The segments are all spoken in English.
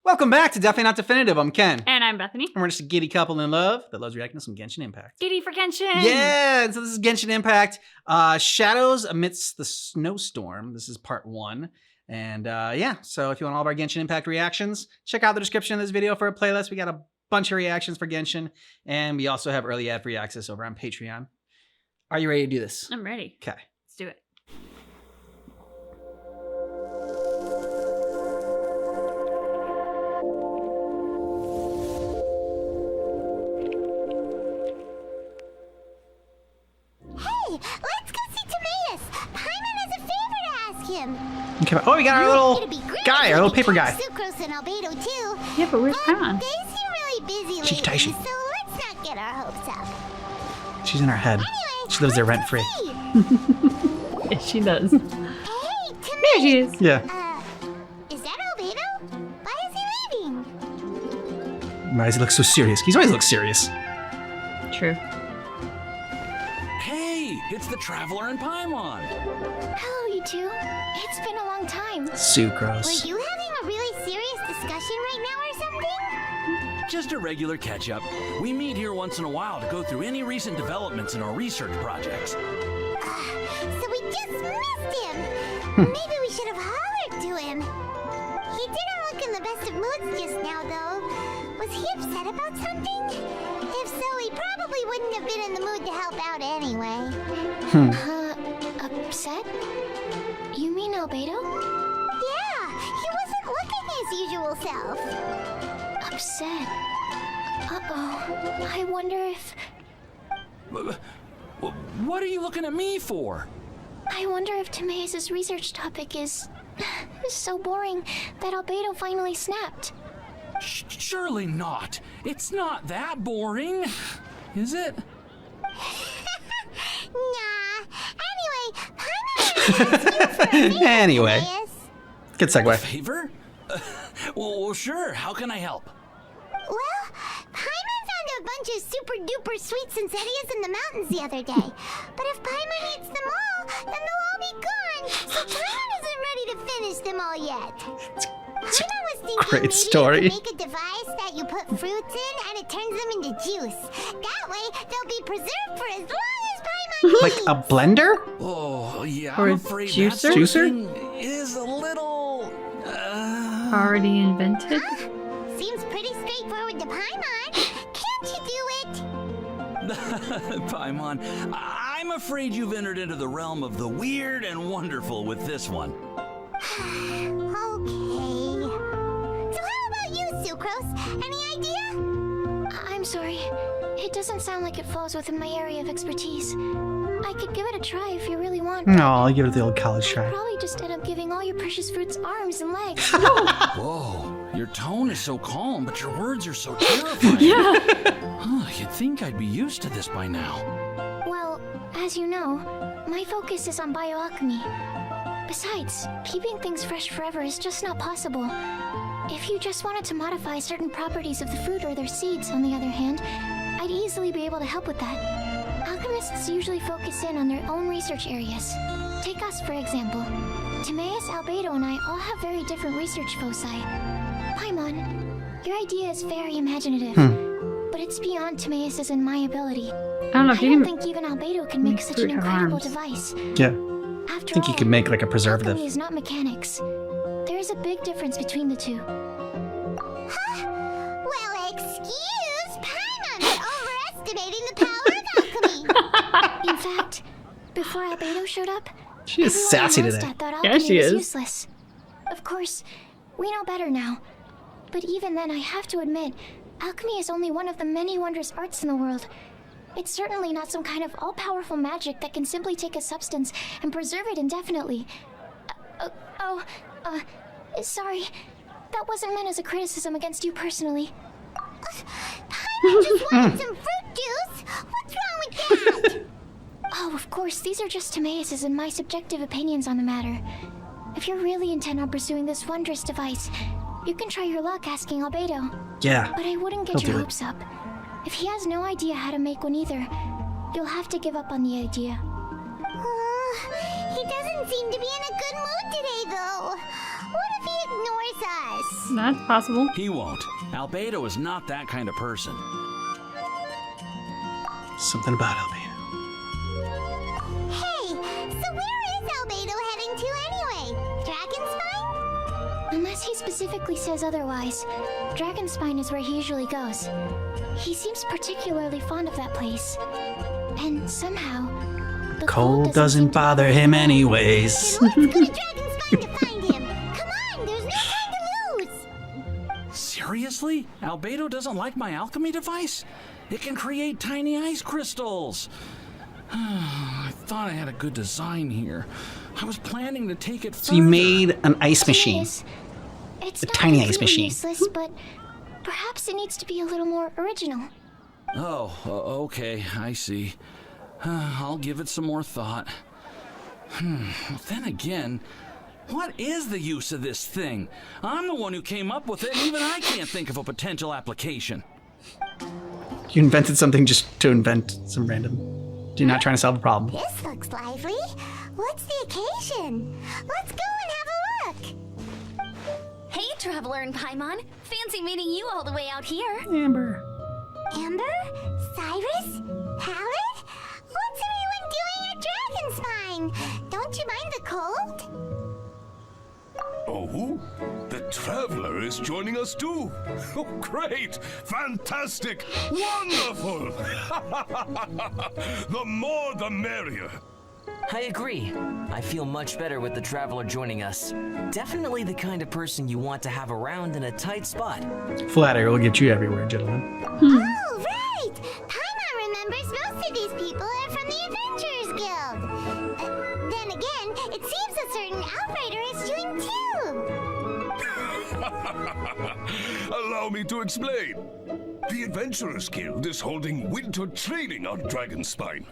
Welcome back to Definitely Not Definitive. I'm Ken. And I'm Bethany. And we're just a giddy couple in love that loves reacting to some Genshin Impact. Giddy for Genshin! Yeah! So this is Genshin Impact. Shadows Amidst the Snowstorm. This is part 1. And yeah, so if you want all of our Genshin Impact reactions, check out the description of this video for a playlist. We got a bunch of reactions for Genshin. And we also have early ad-free access over on Patreon. Are you ready to do this? I'm ready. Okay. Let's do it. Let's go see Timaeus. Paimon has a favor to ask him. Okay. Oh, we got our little guy, our little paper guy. Sucrose and Albedo too. Yeah, but where's Paimon? They seem really busy She's lately, Taishi. so let's not get our hopes up. She's in our head. Anyway, She lives there rent free. Yes, she does. Hey, There Timaeus. she is. Yeah. Is that Albedo? Why is he leaving? Why does he look so serious? He's always looked serious. True. Hey, it's the Traveler and Paimon. Hello, you two. It's been a long time. Sucrose. Were you having a really serious discussion right now or something? Just a regular catch-up. We meet here once in a while to go through any recent developments in our research projects. So we just missed him. Maybe we should have hollered to him. He didn't look in the best of moods just now, though. Was he upset about something? If so, he probably wouldn't have been in the mood to help out anyway. Upset? You mean Albedo? Yeah, he wasn't looking his usual self. Upset? Uh-oh. I wonder if... What are you looking at me for? I wonder if Timaeus' research topic is so boring that Albedo finally snapped. Surely not. It's not that boring, is it? Nah. Anyway, Paimon Anyway. Good segue. Favor? Well, sure. How can I help? Well, Paimon found a bunch of super duper sweet Sincerias in the mountains the other day. But if Paimon eats them all, then they'll all be gone. So Paimon isn't ready to finish them all yet. Paimon was thinking Great maybe story. you could make a device that you put fruits in and it turns them into juice. That way, they'll be preserved for as long as Paimon needs. Like a blender? Oh, yeah, Or I'm a afraid juicer? that Juicer? thing is a little... Already invented? Seems pretty straightforward to Paimon. Can't you do it? Paimon, I'm afraid you've entered into the realm of the weird and wonderful with this one. Okay. So how about you, Sucrose? Any idea? I'm sorry. It doesn't sound like it falls within my area of expertise. I could give it a try if you really want. No, I'll give it the old college I'd try. probably just end up giving all your precious fruits arms and legs. Whoa, your tone is so calm, but your words are so terrifying. Yeah. You'd think I'd be used to this by now. Well, as you know, my focus is on bioalchemy. Besides, keeping things fresh forever is just not possible. If you just wanted to modify certain properties of the fruit or their seeds, on the other hand, I'd easily be able to help with that. Alchemists usually focus in on their own research areas. Take us, for example. Timaeus, Albedo, and I all have very different research foci. Paimon, your idea is very imaginative, but it's beyond Timaeus' and my ability. I don't know if I you don't can think even Albedo can make such an fruit have incredible arms. device. Yeah. After I think you all, could make like a preservative. alchemy is not mechanics. There is a big difference between the two. Huh? Well, excuse Paimon for overestimating the power of alchemy. In fact, before Albedo showed up, She is everyone sassy in today. Mondstadt thought Yeah, alchemy she was is. useless. Of course, we know better now. But even then, I have to admit, alchemy is only one of the many wondrous arts in the world. It's certainly not some kind of all-powerful magic that can simply take a substance and preserve it indefinitely. Sorry. That wasn't meant as a criticism against you personally. I just wanted some fruit juice. What's wrong with that? Oh, of course, these are just Timaeus' and my subjective opinions on the matter. If you're really intent on pursuing this wondrous device, you can try your luck asking Albedo. Yeah. But I wouldn't get He'll your do it. hopes up. If he has no idea how to make one either, you'll have to give up on the idea. He doesn't seem to be in a good mood today, though. What if he ignores us? That's possible. He won't. Albedo is not that kind of person. Something about Albedo. Hey, so where is Albedo heading to anyway? Dragonspine? Unless he specifically says otherwise, Dragonspine is where he usually goes. He seems particularly fond of that place. And somehow, the Cold doesn't bother him anyways. Then let's go to Dragonspine to find him. Come on, there's no time to lose. Seriously? Albedo doesn't like my alchemy device? It can create tiny ice crystals. I thought I had a good design here. I was planning to take it further. So you made an ice machine. It's A not tiny ice completely machine. useless, but perhaps it needs to be a little more original. Oh, okay, I see. I'll give it some more thought. Then again, what is the use of this thing? I'm the one who came up with it, and even I can't think of a potential application. You invented something just to invent some random. You're not trying to solve a problem. This looks lively. What's the occasion? Let's go and have a look. Hey, Traveler and Paimon. Fancy meeting you all the way out here. Amber. Amber? Cyrus? Howard? What's everyone doing at Dragonspine? Don't you mind the cold? Oh, the Traveler is joining us too. Oh, great! Fantastic! Wonderful! The more the merrier. I agree. I feel much better with the Traveler joining us. Definitely the kind of person you want to have around in a tight spot. Flattery will get you everywhere, gentlemen. Oh, right! Paimon remembers most of these people are from the Adventurers Guild. Then again, it seems a certain Outrider is doing too. Allow me to explain. The Adventurers Guild is holding winter training on Dragonspine.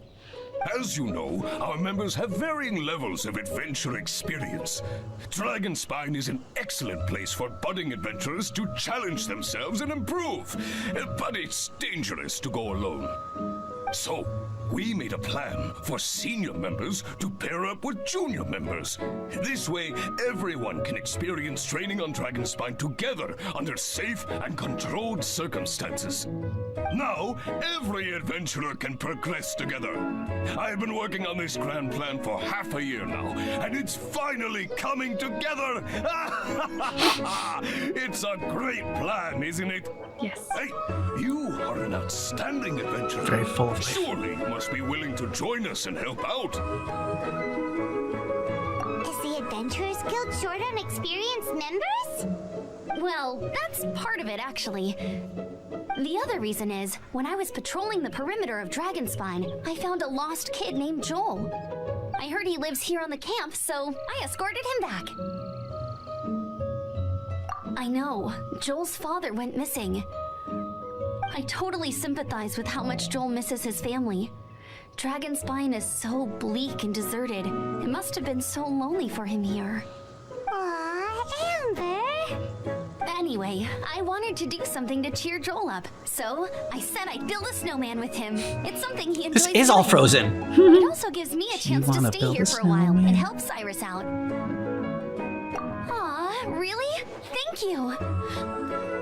As you know, our members have varying levels of adventure experience. Dragonspine is an excellent place for budding adventurers to challenge themselves and improve, but it's dangerous to go alone. So, we made a plan for senior members to pair up with junior members. This way, everyone can experience training on Dragonspine together under safe and controlled circumstances. Now, every adventurer can progress together. I've been working on this grand plan for half a year now, and it's finally coming together! It's a great plan, isn't it? Yes. Hey, you are an outstanding adventurer. Very full of life. Surely you must be willing to join us and help out. Is the Adventurers Guild short on experienced members? Well, that's part of it, actually. The other reason is, when I was patrolling the perimeter of Dragonspine, I found a lost kid named Joel. I heard he lives here on the camp, so I escorted him back. I know, Joel's father went missing. I totally sympathize with how much Joel misses his family. Dragonspine is so bleak and deserted. It must have been so lonely for him here. Aw, Amber. Anyway, I wanted to do something to cheer Joel up, so I said I'd build a snowman with him. It's something he enjoys This is all doing. frozen. It also gives me a chance to wanna stay build here a for a while snowman? and help Cyrus out. Aw, really? Thank you.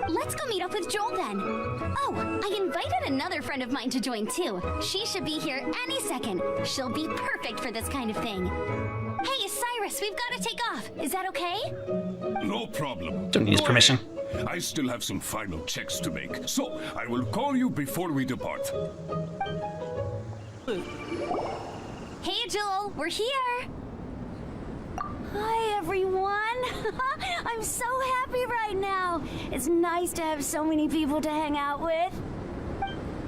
Let's go meet up with Joel then. Oh, I invited another friend of mine to join too. She should be here any second. She'll be perfect for this kind of thing. Hey, Cyrus, we've got to take off. Is that okay? No problem. Don't need his Go permission. ahead. I still have some final checks to make, so I will call you before we depart. Hey, Joel, we're here. Hi, everyone. I'm so happy right now. It's nice to have so many people to hang out with.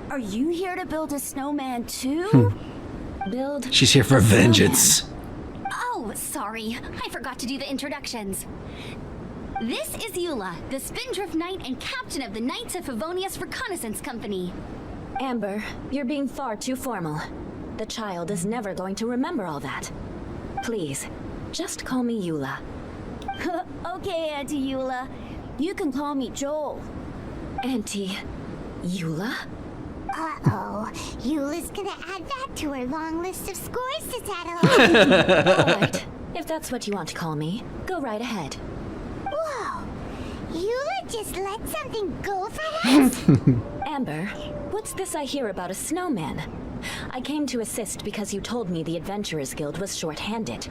Are you here to build a snowman too? Build. She's here for vengeance. Oh, sorry. I forgot to do the introductions. This is Eula, the Spindrift Knight and captain of the Knights of Favonius Reconnaissance Company. Amber, you're being far too formal. The child is never going to remember all that. Please, just call me Eula. Okay, Auntie Eula. You can call me Joel. Auntie Eula? Uh-oh. Eula's gonna add that to her long list of scores to settle. All right, if that's what you want to call me, go right ahead. Whoa. Eula just let something go for once? Amber, what's this I hear about a snowman? I came to assist because you told me the Adventurers Guild was short-handed.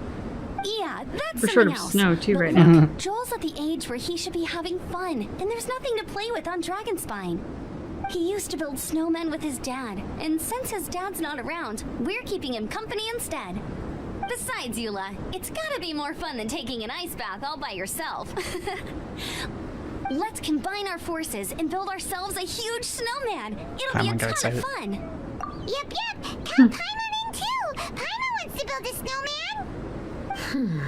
Yeah, that's We're short something of else. snow too But right look, now. Joel's at the age where he should be having fun, and there's nothing to play with on Dragonspine. He used to build snowmen with his dad, and since his dad's not around, we're keeping him company instead. Besides, Eula, it's gotta be more fun than taking an ice bath all by yourself. Let's combine our forces and build ourselves a huge snowman. It'll be a Paimon got ton excited. of fun. Yep. Count Paimon in too. Paimon wants to build a snowman.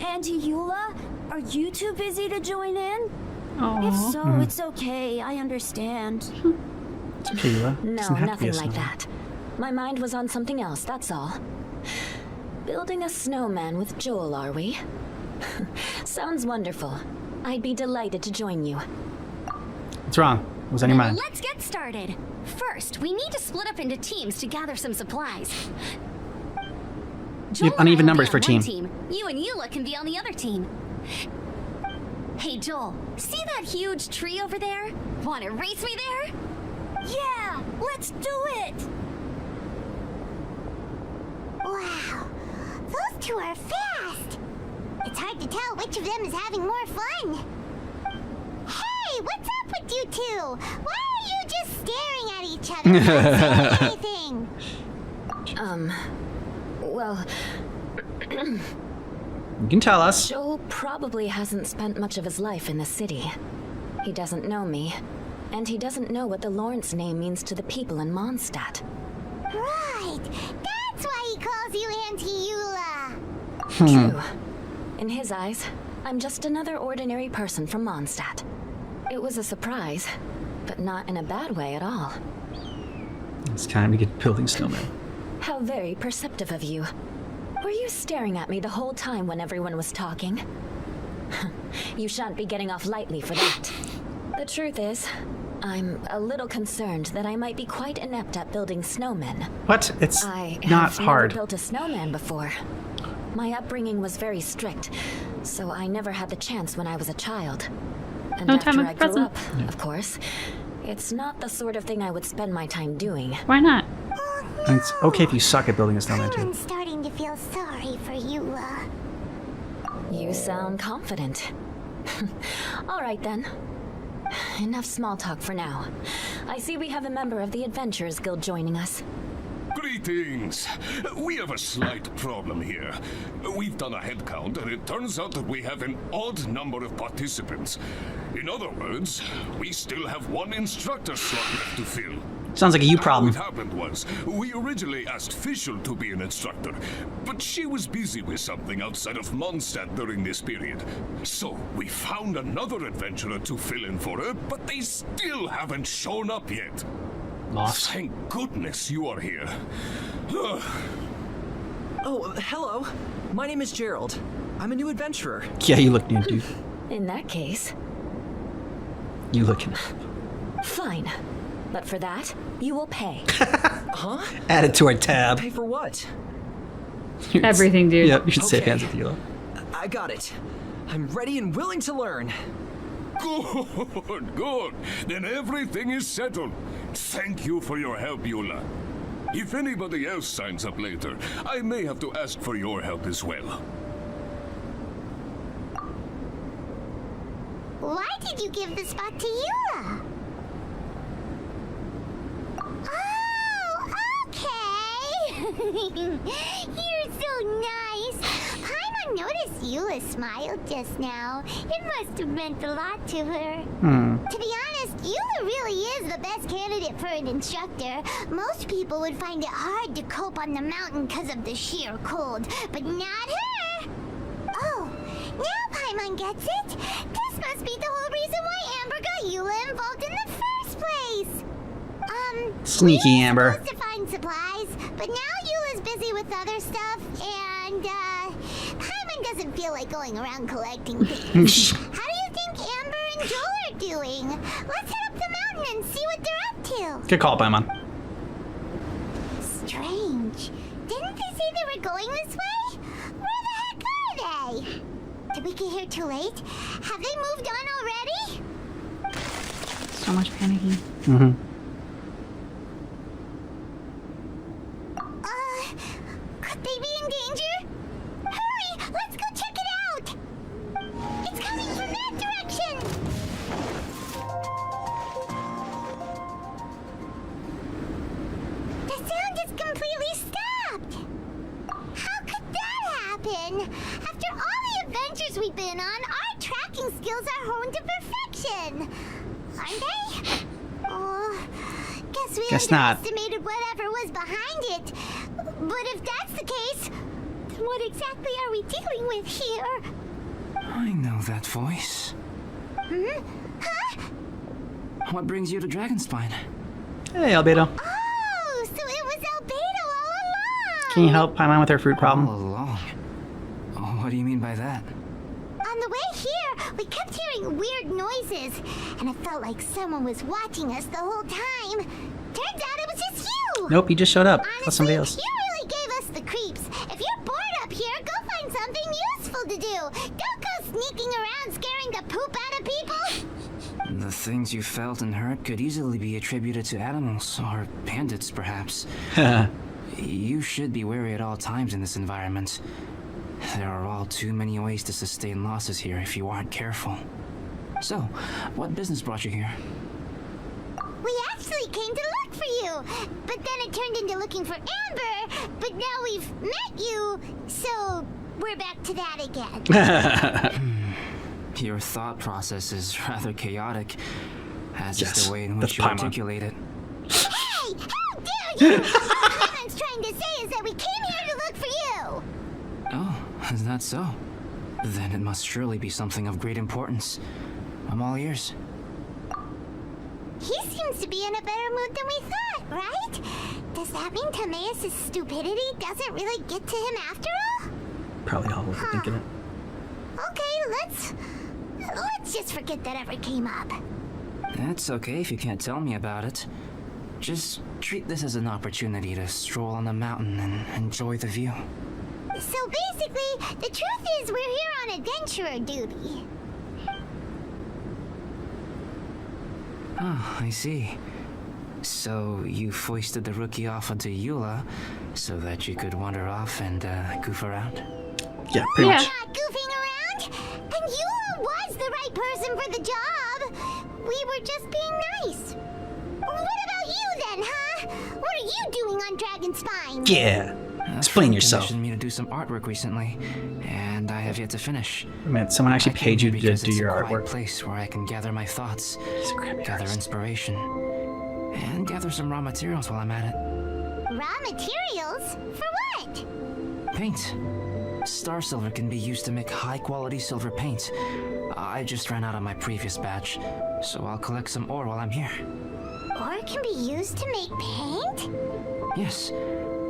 Auntie Eula, are you too busy to join in? Aw. If so, it's okay. I understand. It's okay, Eula. No, Doesn't have to be nothing a like snowman. that. My mind was on something else, that's all. Building a snowman with Joel, are we? Sounds wonderful. I'd be delighted to join you. What's wrong? What's on your mind? Let's get started. First, we need to split up into teams to gather some supplies. You have uneven numbers for team. team. You and Eula can be on the other team. Hey Joel, see that huge tree over there? Want to race me there? Yeah, let's do it! Wow, those two are fast. It's hard to tell which of them is having more fun. Hey, what's up with you two? Why are you just staring at each other without saying anything? Well, You can tell us. Joel probably hasn't spent much of his life in the city. He doesn't know me, and he doesn't know what the Lawrence name means to the people in Mondstadt. Right, that's why he calls you Auntie Eula. True. In his eyes, I'm just another ordinary person from Mondstadt. It was a surprise, but not in a bad way at all. It's time to get building snowmen. How very perceptive of you. Were you staring at me the whole time when everyone was talking? You shan't be getting off lightly for that. The truth is, I'm a little concerned that I might be quite inept at building snowmen. What? It's I not have hard. never built a snowman before. My upbringing was very strict, so I never had the chance when I was a child. And No after time at I the grew present. up, of course, it's not the sort of thing I would spend my time doing. Why not? And it's okay if you suck at building a snowman too. I'm starting to feel sorry for Eula. You sound confident. All right then. Enough small talk for now. I see we have a member of the Adventurers Guild joining us. Greetings. We have a slight problem here. We've done a head count, and it turns out that we have an odd number of participants. In other words, we still have one instructor slot left to fill. Sounds like a you problem. What happened was, we originally asked Fischl to be an instructor, but she was busy with something outside of Mondstadt during this period. So, we found another adventurer to fill in for her, but they still haven't shown up yet. Lost. Thank goodness you are here. Oh, hello. My name is Gerald. I'm a new adventurer. Yeah, you look new, dude. In that case, You look fine. But for that, you will pay. Huh? add it to our tab. Pay for what? Everything, dude. Yep, you should say Okay. hands with you. I got it. I'm ready and willing to learn. Good, good. Then everything is settled. Thank you for your help, Eula. If anybody else signs up later, I may have to ask for your help as well. Why did you give the spot to Eula? Oh, okay. You're so nice. Paimon noticed Eula smiled just now. It must have meant a lot to her. To be honest, Eula really is the best candidate for an instructor. Most people would find it hard to cope on the mountain because of the sheer cold, but not her. Oh, now Paimon gets it. This must be the whole reason why Amber got Eula involved in the first place. Sneaky we were Amber. supposed to find supplies, but now Eula's busy with other stuff, and Paimon doesn't feel like going around collecting things. How do you think Amber and Joel are doing? Let's head up the mountain and see what they're up to. Good call, Paimon. Strange. Didn't they say they were going this way? Where the heck are they? Did we get here too late? Have they moved on already? So much panicking. Mm-hmm. Could they be in danger? Hurry! Let's go check it out! It's coming from that direction! The sound is completely stopped! How could that happen? After all the adventures we've been on, our tracking skills are honed to perfection! Aren't they? Oh, guess we underestimated whatever was behind it. But if that's the case, then what exactly are we dealing with here? I know that voice. Hmm? Huh? What brings you to Dragonspine? Hey, Albedo. Oh, so it was Albedo all along! Can you help Paimon with her fruit problem? All along. Oh, what do you mean by that? On the way here, we kept hearing weird noises, and it felt like someone was watching us the whole time. Turns out it was just you! Nope, he just showed up. Honestly, That's somebody else. you really gave us the creeps. If you're bored up here, go find something useful to do. Don't go sneaking around scaring the poop out of people. The things you felt and heard could easily be attributed to animals, or bandits, perhaps. You should be wary at all times in this environment. There are all too many ways to sustain losses here if you aren't careful. So, what business brought you here? We actually came to look for you, but then it turned into looking for Amber, but now we've met you, so we're back to that again. Your thought process is rather chaotic, as is Yes, the way in that's which you Paimon. articulate it. Hey, how dare you! What Paimon's trying to say is that we came here to look for you. Oh, is that so? Then it must surely be something of great importance. I'm all ears. He seems to be in a better mood than we thought, right? Does that mean Timaeus' stupidity doesn't really get to him after all? Probably all Huh. thinking it. Okay, let's just forget that ever came up. It's okay if you can't tell me about it. Just treat this as an opportunity to stroll on the mountain and enjoy the view. So basically, the truth is we're here on adventurer duty. Oh, I see. So you foisted the rookie off onto Eula so that you could wander off and goof around? Yeah, pretty Yeah. much. Not goofing around, and Eula was the right person for the job. We were just being nice. What about you then, huh? What are you doing on Dragonspine? Yeah. Explain yourself. Commissioned me to do some artwork recently, and I have yet to finish. Man, someone actually I came paid you here to because do it's your a quiet artwork. place where I can gather my thoughts, He's a crappy gather artist. inspiration, and gather some raw materials while I'm at it. Raw materials? For what? Paint. Star silver can be used to make high-quality silver paint. I just ran out of my previous batch, so I'll collect some ore while I'm here. Ore can be used to make paint? Yes,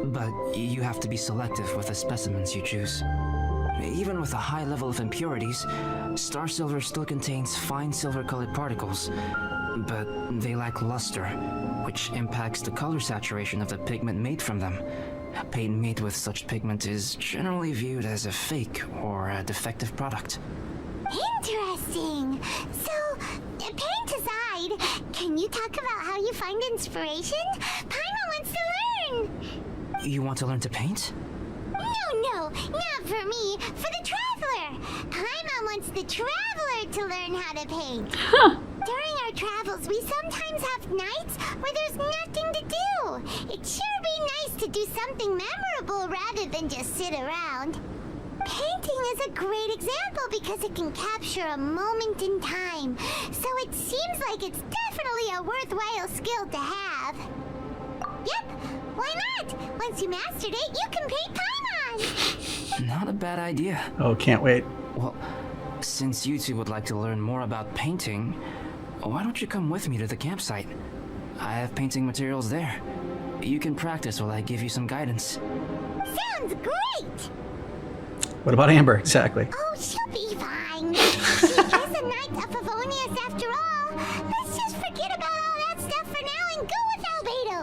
but you have to be selective with the specimens you choose. Even with a high level of impurities, star silver still contains fine silver-colored particles, but they lack luster, which impacts the color saturation of the pigment made from them. Paint made with such pigment is generally viewed as a fake or a defective product. Interesting. So, paint aside, can you talk about how you find inspiration? Paimon wants to learn. You want to learn to paint? No, not for me. For the traveler. Paimon wants the traveler to learn how to paint. During our travels, we sometimes have nights where there's nothing to do. It'd sure be nice to do something memorable rather than just sit around. Painting is a great example because it can capture a moment in time. So it seems like it's definitely a worthwhile skill to have. Yep, why not? Once you mastered it, you can paint Paimon. Not a bad idea. Oh, can't wait. Well, since you two would like to learn more about painting, why don't you come with me to the campsite? I have painting materials there. You can practice while I give you some guidance. Sounds great! What about Amber? Exactly. Oh, she'll be fine. She is a knight of Favonius after all. Let's just forget about all that stuff for now and go with Albedo.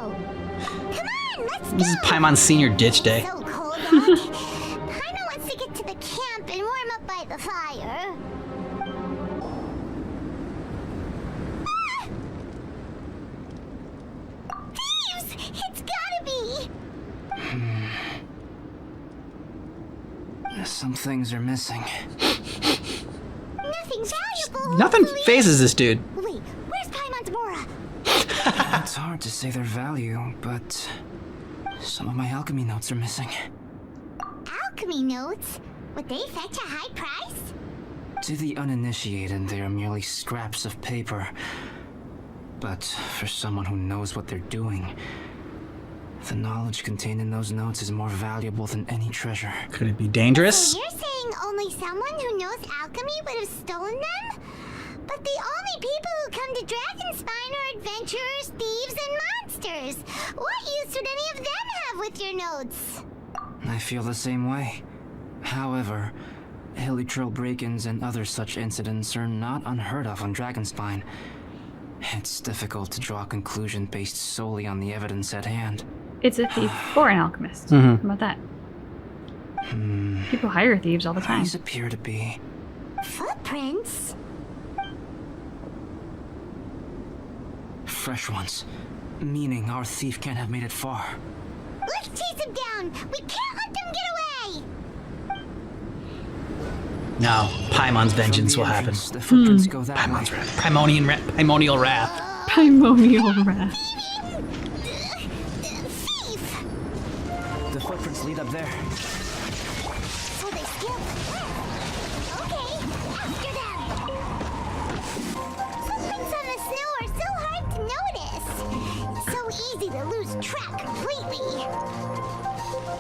Come on, let's go! This is Paimon's senior ditch day. So cold out. Paimon wants to get to the camp and warm up by the fire. Some things are missing. Nothing valuable. Nothing phases this dude. Wait, where's Paimon's Mora? It's hard to say their value, but some of my alchemy notes are missing. Alchemy notes? Would they fetch a high price? To the uninitiated, they are merely scraps of paper. But for someone who knows what they're doing, the knowledge contained in those notes is more valuable than any treasure. Could it be dangerous? So you're saying only someone who knows alchemy would have stolen them? But the only people who come to Dragonspine are adventurers, thieves, and monsters. What use would any of them have with your notes? I feel the same way. However, hilly trail break-ins and other such incidents are not unheard of on Dragonspine. It's difficult to draw a conclusion based solely on the evidence at hand. It's a thief or an alchemist. Mhm. How about that? People hire thieves all the time. These appear to be Footprints? fresh ones, meaning our thief can't have made it far. Let's chase him down! We can't let them get away! No, Paimon's vengeance will happen. The footprints go that way. Paimon's wrath. Primonial wrath. Primordial wrath. Thief! The footprints lead up there. So they skip. Okay, after them! Footprints on the snow are so hard to notice. It's so easy to lose track completely.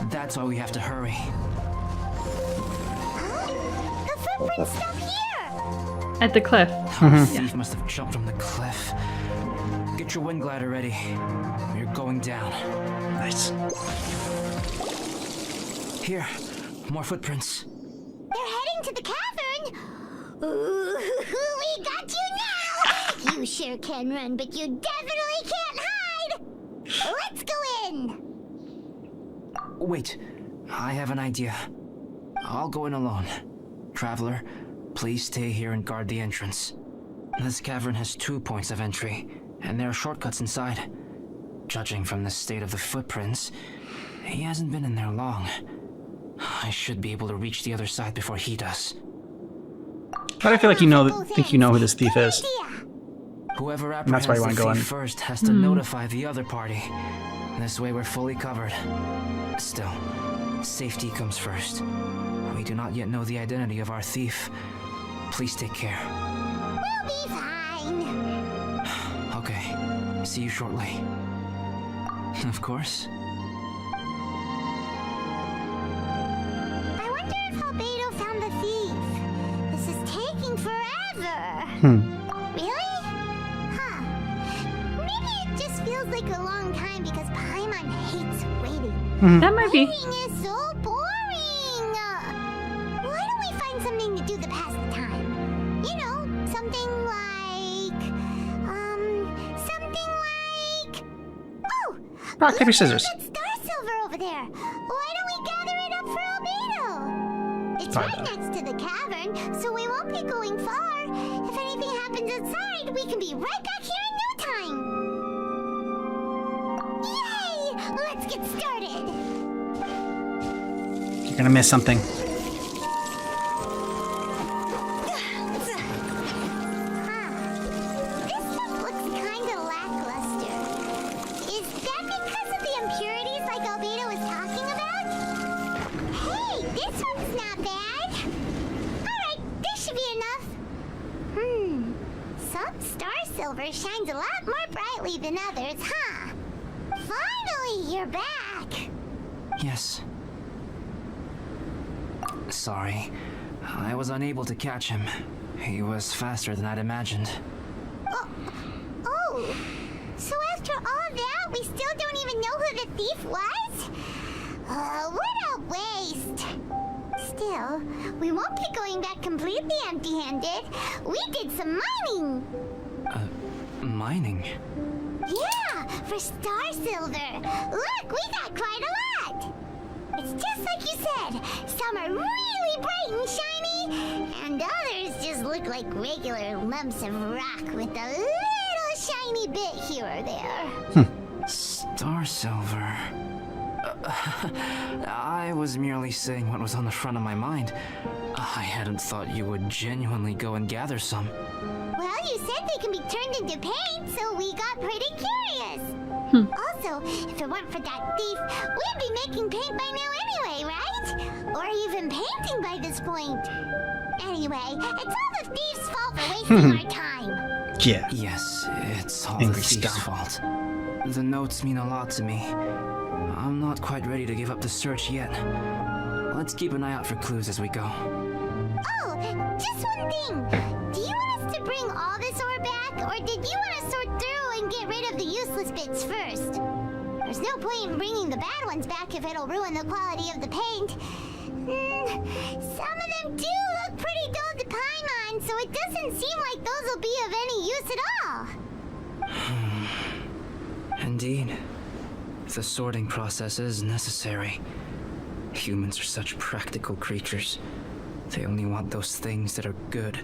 That's why we have to hurry. The footprints stop here! At the cliff. The thief must have jumped from the cliff. Get your wind glider ready. We're going down. Nice. Here, more footprints. They're heading to the cavern! Ooh, we got you now! You sure can run, but you definitely can't hide! Let's go in! Wait, I have an idea. I'll go in alone. Traveler, please stay here and guard the entrance. This cavern has 2 points of entry, and there are shortcuts inside. Judging from the state of the footprints, he hasn't been in there long. I should be able to reach the other side before he does. But I feel like you know who this thief is. Whoever And that's why you apprehends wanna the go thief in. first has to notify the other party. This way we're fully covered. Still, safety comes first. We do not yet know the identity of our thief. Please take care. We'll be fine. Okay, see you shortly. Of course. I wonder if Albedo found the thief. This is taking forever. Really? Huh. Maybe it just feels like a long time because Paimon hates waiting. That might be. Waiting is so boring. Why don't we find something to do to pass the time? You know, something like... Oh! Rock, paper, scissors. That star silver over there. Why don't we gather it up for Albedo? It's Fine. right next to the cavern, so we won't be going far. If anything happens outside, we can be right back here in no time. Yay! Let's get started. You're gonna miss something. This stuff looks kinda lackluster. Is that because of the impurities like Albedo was talking about? Hey, this one's not bad. Alright, this should be enough. Some star silver shines a lot more brightly than others, huh? Finally, you're back. Yes. Sorry. I was unable to catch him. He was faster than I'd imagined. Oh, so after all that, we still don't even know who the thief was? What a waste. Still, we won't be going back completely empty-handed. We did some mining. Mining? Yeah, for star silver. Look, we got quite a lot. It's just like you said. Some are really bright and shiny, and others just look like regular lumps of rock with a little shiny bit here or there. Star silver. I was merely saying what was on the front of my mind. I hadn't thought you would genuinely go and gather some. Well, you said they can be turned into paint, so we got pretty curious. Also, if it weren't for that thief, we'd be making paint by now anyway, right? Or even painting by this point. Anyway, it's all the thief's fault for wasting our time. Yeah. Yes, it's all Angry the thief's scum. fault. The notes mean a lot to me. I'm not quite ready to give up the search yet. Let's keep an eye out for clues as we go. Oh, just one thing. Do you want us to bring all this ore back, or did you want to sort through and get rid of the useless bits first? There's no point in bringing the bad ones back if it'll ruin the quality of the paint. Some of them do look pretty dull to Paimon, so it doesn't seem like those will be of any use at all. Indeed. The sorting process is necessary. Humans are such practical creatures. They only want those things that are good.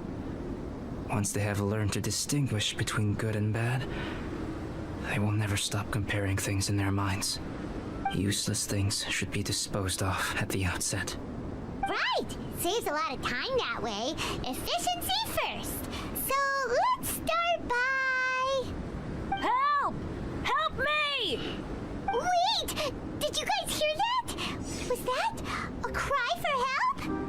Once they have learned to distinguish between good and bad, they will never stop comparing things in their minds. Useless things should be disposed of at the outset. Right! Saves a lot of time that way. Efficiency first. So let's start by... Help! Help me! Wait! Did you guys hear that? Was that a cry for help?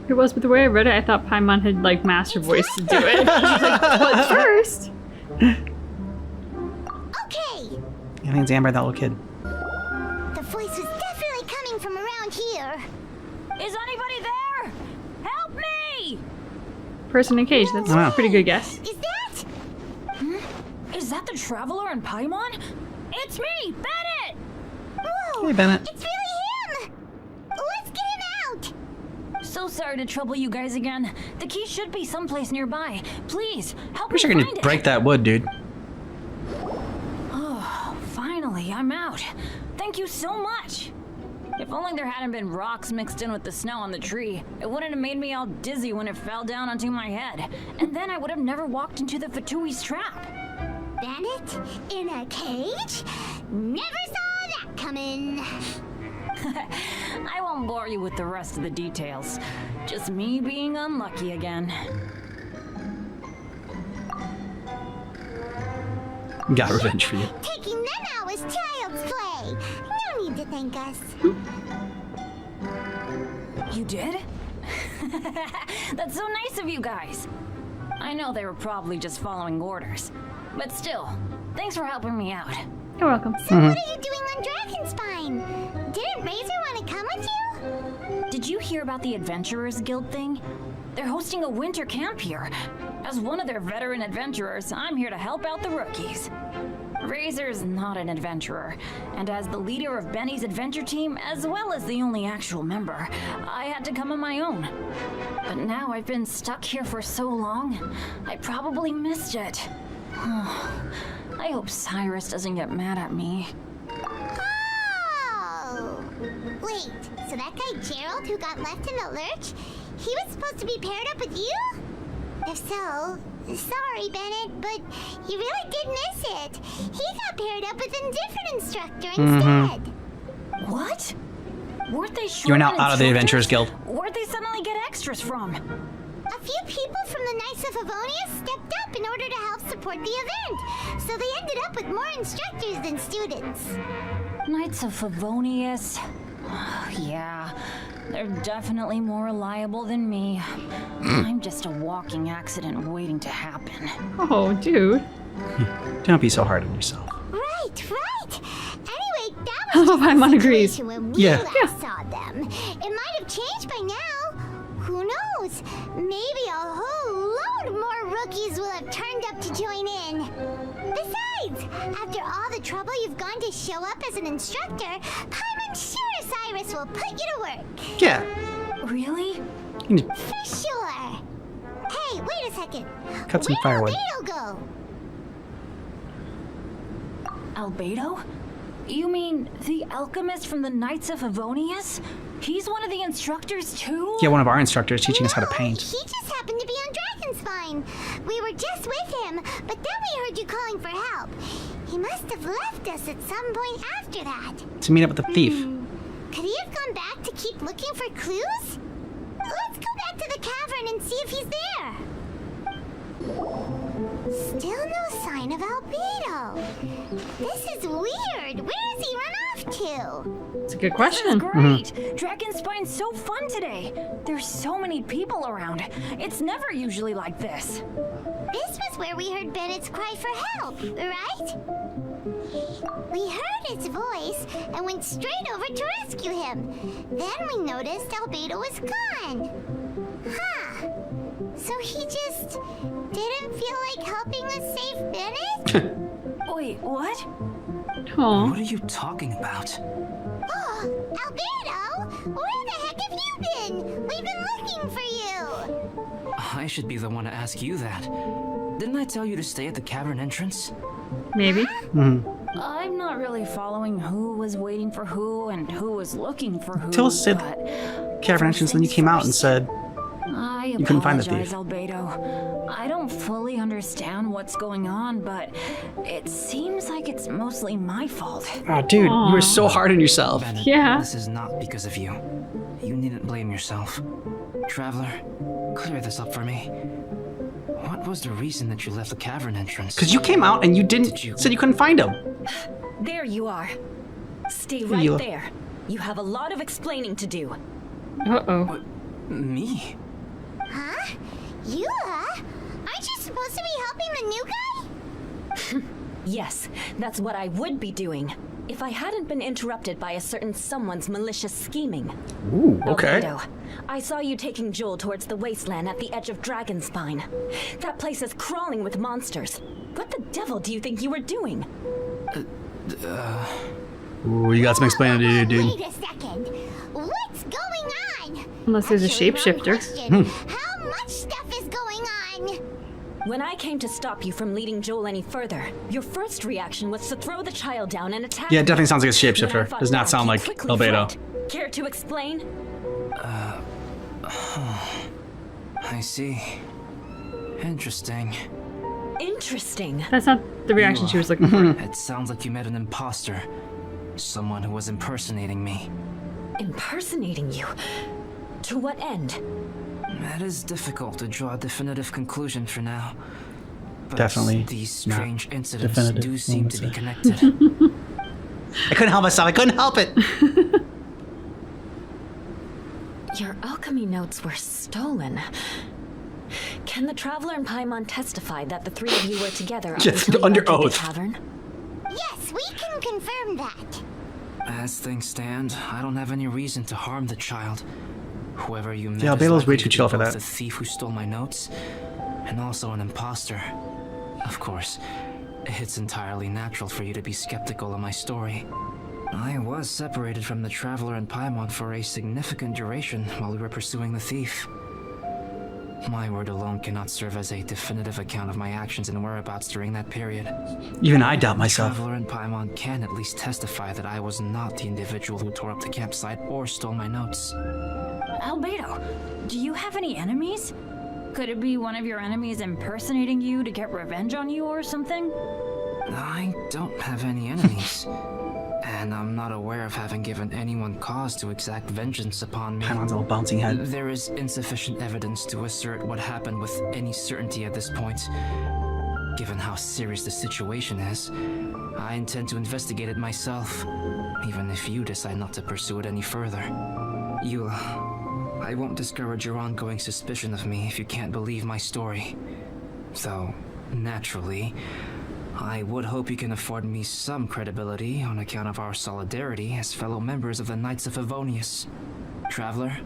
It was, but the way I read it, I thought Paimon had like master voice to do it. She's like, but first. Okay. I think it's Amber, that little kid. The voice was definitely coming from around here. Is anybody there? Help me! Person in cage. That's Wow. a pretty good guess. Is that? Is that the Traveler and Paimon? It's me, Bennett! Whoa! Hey, Bennett. It's really him! Let's get him out! So sorry to trouble you guys again. The key should be someplace nearby. Please, help Wish I me could find just it. break that wood, dude. Oh, finally, I'm out. Thank you so much. If only there hadn't been rocks mixed in with the snow on the tree, it wouldn't have made me all dizzy when it fell down onto my head. And then I would have never walked into the Fatui's trap. Bennett? In a cage? Never saw that coming. I won't bore you with the rest of the details. Just me being unlucky again. Got revenge for you. Taking them out was child's play. No need to thank us. You did? That's so nice of you guys. I know they were probably just following orders. But still, thanks for helping me out. You're welcome. So what are you doing on Dragonspine? Didn't Razor want to come with you? Did you hear about the Adventurers Guild thing? They're hosting a winter camp here. As one of their veteran adventurers, I'm here to help out the rookies. Razor's not an adventurer, and as the leader of Benny's adventure team, as well as the only actual member, I had to come on my own. But now I've been stuck here for so long, I probably missed it. I hope Cyrus doesn't get mad at me. Oh! Wait, so that guy Gerald who got left in the lurch, he was supposed to be paired up with you? If so, sorry, Bennett, but you really did miss it. He got paired up with a different instructor instead. What? Weren't they short You're now on out of the instructors? Adventurers Guild. Where'd they suddenly get extras from? A few people from the Knights of Favonius stepped up in order to help support the event, so they ended up with more instructors than students. Knights of Favonius. Yeah, they're definitely more reliable than me. I'm just a walking accident waiting to happen. Oh, dude. Don't be so hard on yourself. Right, right. Anyway, that I was love just Paimon the agrees. situation when we Yeah. last saw them. It might have changed by now. Who knows? Maybe a whole load more rookies will have turned up to join in. Besides, after all the trouble you've gone to show up as an instructor, Paimon's sure Cyrus will put you to work. Yeah. Really? For sure. Hey, wait a second. Cut some firewood. Where'd Beto go? Albedo? You mean the alchemist from the Knights of Favonius? He's one of the instructors too? Yeah, one of our instructors teaching us how to No, paint. He just happened to be on Dragonspine. We were just with him, but then we heard you calling for help. He must have left us at some point after that. To meet up with the thief. Could he have gone back to keep looking for clues? Let's go back to the cavern and see if he's there. Still no sign of Albedo. This is weird. Where has he run off to? It's a good question. Great! Dragon Spine's so fun today. There's so many people around. It's never usually like this. This was where we heard Bennett's cry for help, right? We heard its voice and went straight over to rescue him. Then we noticed Albedo was gone. Huh. So he just didn't feel like helping us save Bennett? Wait, what? Aw. What are you talking about? Oh, Albedo! Where the heck have you been? We've been looking for you! I should be the one to ask you that. Didn't I tell you to stay at the cavern entrance? Maybe. I'm not really following who was waiting for who and who was looking for who. Till said but cavern entrance, then you came out and said I you couldn't find the apologize, thief. Albedo. I don't fully understand what's going on, but it seems like it's mostly my fault. Oh, dude, you were so hard on yourself. Bennett, Yeah. This is not because of you. You needn't blame yourself. Traveler, clear this up for me. What was the reason that you left the cavern entrance? Because you came out and you didn't said you couldn't find him. There you are. Stay Hey, right you. there. You have a lot of explaining to do. Uh-oh. Me? Huh? You, Aren't you supposed to be helping the new guy? Yes, that's what I would be doing if I hadn't been interrupted by a certain someone's malicious scheming. Ooh, okay. Albedo, I saw you taking Joel towards the wasteland at the edge of Dragonspine. That place is crawling with monsters. What the devil do you think you were doing? Ooh, you got some explaining to do, dude. Wait a second. What's going on? Unless there's a Actually, wrong shapeshifter. question. How much stuff is going on? When I came to stop you from leading Joel any further, your first reaction was to throw the child down and attack Yeah, it me. definitely sounds like a When I shapeshifter. fought Does not back, sound you like quickly Albedo. fled. Care to explain? I see. Interesting. Interesting. That's not the reaction she was looking for. It sounds like you met an imposter. Someone who was impersonating me. Impersonating you? To what end? It is difficult to draw a definitive conclusion for now. But Definitely these not strange incidents definitive, do I seem would to be say. connected. I couldn't help myself. I couldn't help it. Your alchemy notes were stolen. Can the Traveler and Paimon testify that the three of you were together Yes, until you under entered the oath. cavern? Yes, we can confirm that. As things stand, I don't have any reason to harm the child. Whoever you met Yeah, is Albedo's way likely too to be chill for both that. the thief who stole my notes, and also an imposter. Of course, it's entirely natural for you to be skeptical of my story. I was separated from the Traveler and Paimon for a significant duration while we were pursuing the thief. My word alone cannot serve as a definitive account of my actions and whereabouts during that period. Even I doubt myself. Traveler and Paimon can at least testify that I was not the individual who tore up the campsite or stole my notes. Albedo, do you have any enemies? Could it be one of your enemies impersonating you to get revenge on you or something? I don't have any enemies. And I'm not aware of having given anyone cause to exact vengeance upon me. Paimon's little bouncing head. There is insufficient evidence to assert what happened with any certainty at this point. Given how serious the situation is, I intend to investigate it myself, even if you decide not to pursue it any further. I won't discourage your ongoing suspicion of me if you can't believe my story. Though, naturally, I would hope you can afford me some credibility on account of our solidarity as fellow members of the Knights of Favonius. Traveler,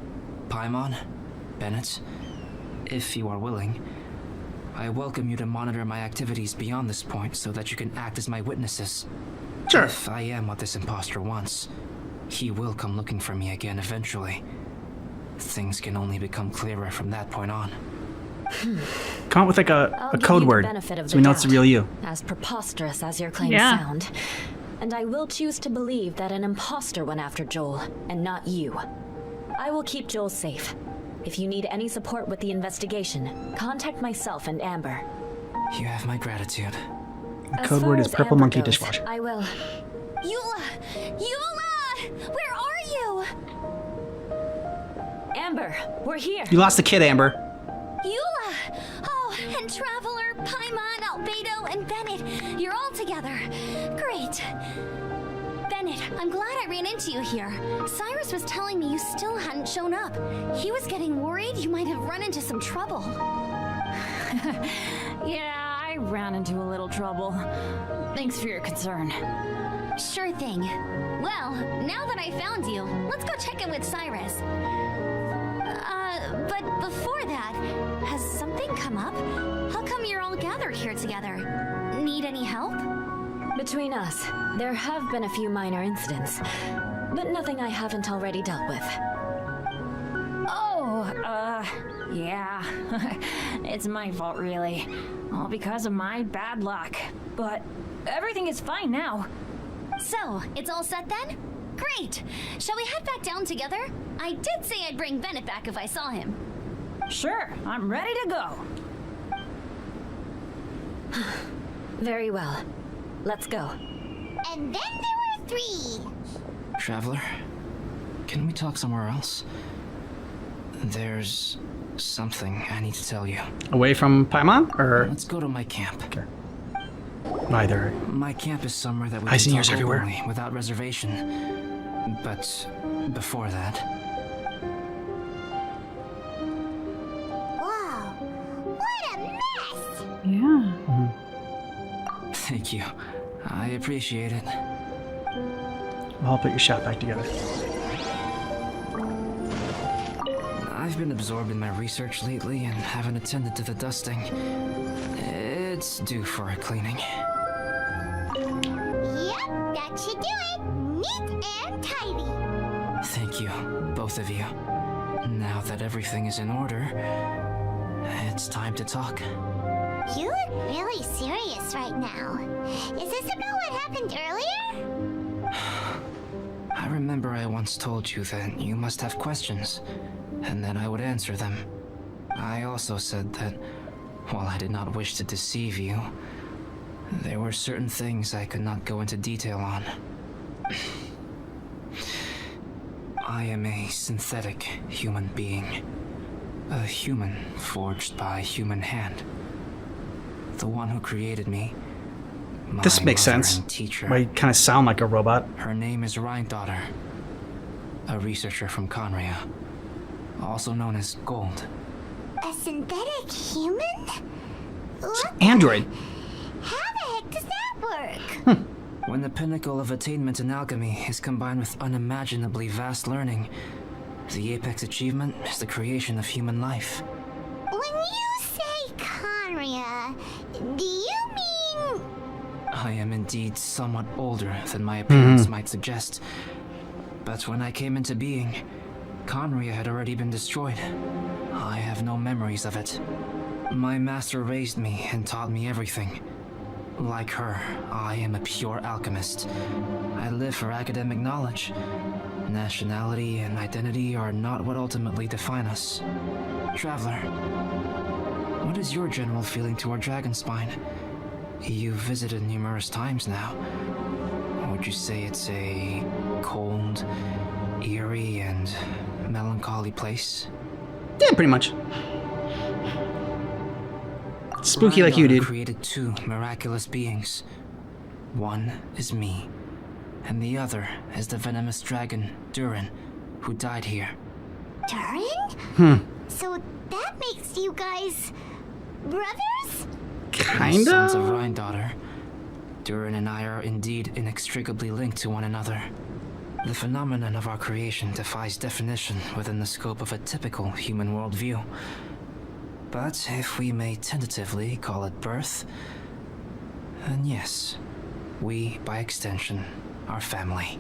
Paimon, Bennett, if you are willing, I welcome you to monitor my activities beyond this point so that you can act as my witnesses. Sure. If I am what this imposter wants, he will come looking for me again eventually. Things can only become clearer from that point on. Come up with like I'll a give code you the word benefit of so the we know it's the doubt, real you. As preposterous as your claims Yeah. sound. And I will choose to believe that an imposter went after Joel, and not you. I will keep Joel safe. If you need any support with the investigation, contact myself and Amber. You have my gratitude. The As code far word is as purple Amber monkey goes, dishwasher. I will. Eula! Eula! Where are you? Amber, we're here. You lost the kid, Amber. Eula! Oh, and Traveler, Paimon, Albedo, and Bennett. You're all together. Great. Bennett, I'm glad I ran into you here. Cyrus was telling me you still hadn't shown up. He was getting worried you might have run into some trouble. Yeah, I ran into a little trouble. Thanks for your concern. Sure thing. Well, now that I found you, let's go check in with Cyrus. But before that, has something come up? How come you're all gathered here together? Need any help? Between us, there have been a few minor incidents, but nothing I haven't already dealt with. Oh, yeah. It's my fault, really. All because of my bad luck. But everything is fine now. So, it's all set then? Great! Shall we head back down together? I did say I'd bring Bennett back if I saw him. Sure, I'm ready to go. Very well. Let's go. And then there were 3. Traveler, can we talk somewhere else? There's something I need to tell you. Away from Paimon, or Let's go to my camp. okay. Neither. My camp is somewhere that we Eyes and can ears talk everywhere. openly, without reservation. But before that, Wow. What a mess! Yeah. thank you. I appreciate it. I'll put your shot back together. I've been absorbed in my research lately and haven't attended to the dusting. It's due for a cleaning. Yep, that should do it. Neat and tidy. Thank you, both of you. Now that everything is in order, it's time to talk. You look really serious right now. Is this about what happened earlier? I remember I once told you that you must have questions, and that I would answer them. I also said that, while I did not wish to deceive you, there were certain things I could not go into detail on. I am a synthetic human being. A human forged by human hand. The one who created me. This my makes mother sense. and teacher. Why you kind of sound like a robot. Her name is Rhine-daughter, a researcher from Conria, also known as Gold. A synthetic human? What? Android. How the heck does that work? When the pinnacle of attainment in alchemy is combined with unimaginably vast learning, the apex achievement is the creation of human life. When you say Conria, do you mean... I am indeed somewhat older than my appearance might suggest. But when I came into being, Conria had already been destroyed. I have no memories of it. My master raised me and taught me everything. Like her, I am a pure alchemist. I live for academic knowledge. Nationality and identity are not what ultimately define us. Traveler, what is your general feeling toward Dragonspine? You've visited numerous times now. Would you say it's a cold, eerie, and melancholy place? Yeah, pretty much. Spooky like you, Rhine-daughter dude. created 2 miraculous beings. One is me, and the other is the venomous dragon, Durin, who died here. Durin? So that makes you guys... brothers? Kinda? Sons of Rhine-daughter, Durin and I are indeed inextricably linked to one another. The phenomenon of our creation defies definition within the scope of a typical human worldview. But if we may tentatively call it birth, then yes, we, by extension, are family.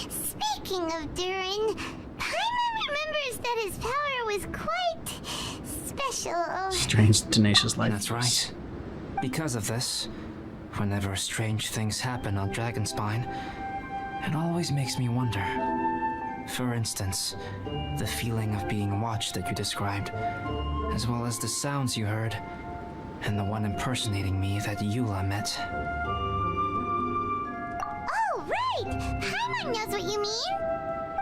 Speaking of Durin, Paimon remembers that his power was quite... special. Strange, tenacious life. That's right. Because of this, whenever strange things happen on Dragonspine, it always makes me wonder. For instance, the feeling of being watched that you described, as well as the sounds you heard, and the one impersonating me that Eula met. Oh, right! Paimon knows what you mean!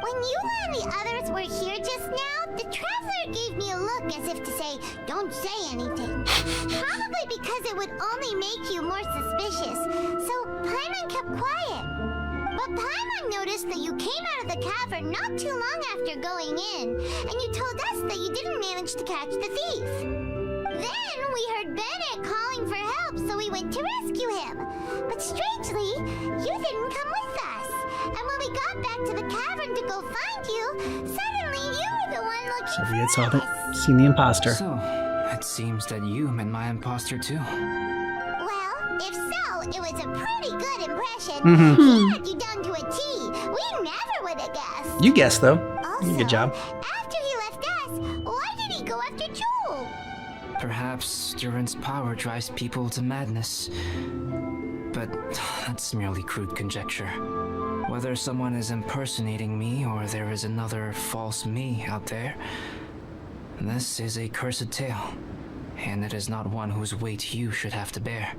When you and the others were here just now, the traveler gave me a look as if to say, don't say anything. Probably because it would only make you more suspicious. So Paimon kept quiet. But Paimon noticed that you came out of the cavern not too long after going in, and you told us that you didn't manage to catch the thief. Then we heard Bennett calling for help, so we went to rescue him. But strangely, you didn't come with us. And when we got back to the cavern to go find you, suddenly you were the one looking So we had for us. seen the imposter. So, it seems that you met my imposter too. Well, if so, it was a pretty good impression. Mhm. He had you down to a T. We never would have guessed. You guessed, though. Also, Good job. after he left us, why did he go after Joel? Perhaps Duran's power drives people to madness. But that's merely crude conjecture. Whether someone is impersonating me or there is another false me out there, this is a cursed tale, and it is not one whose weight you should have to bear.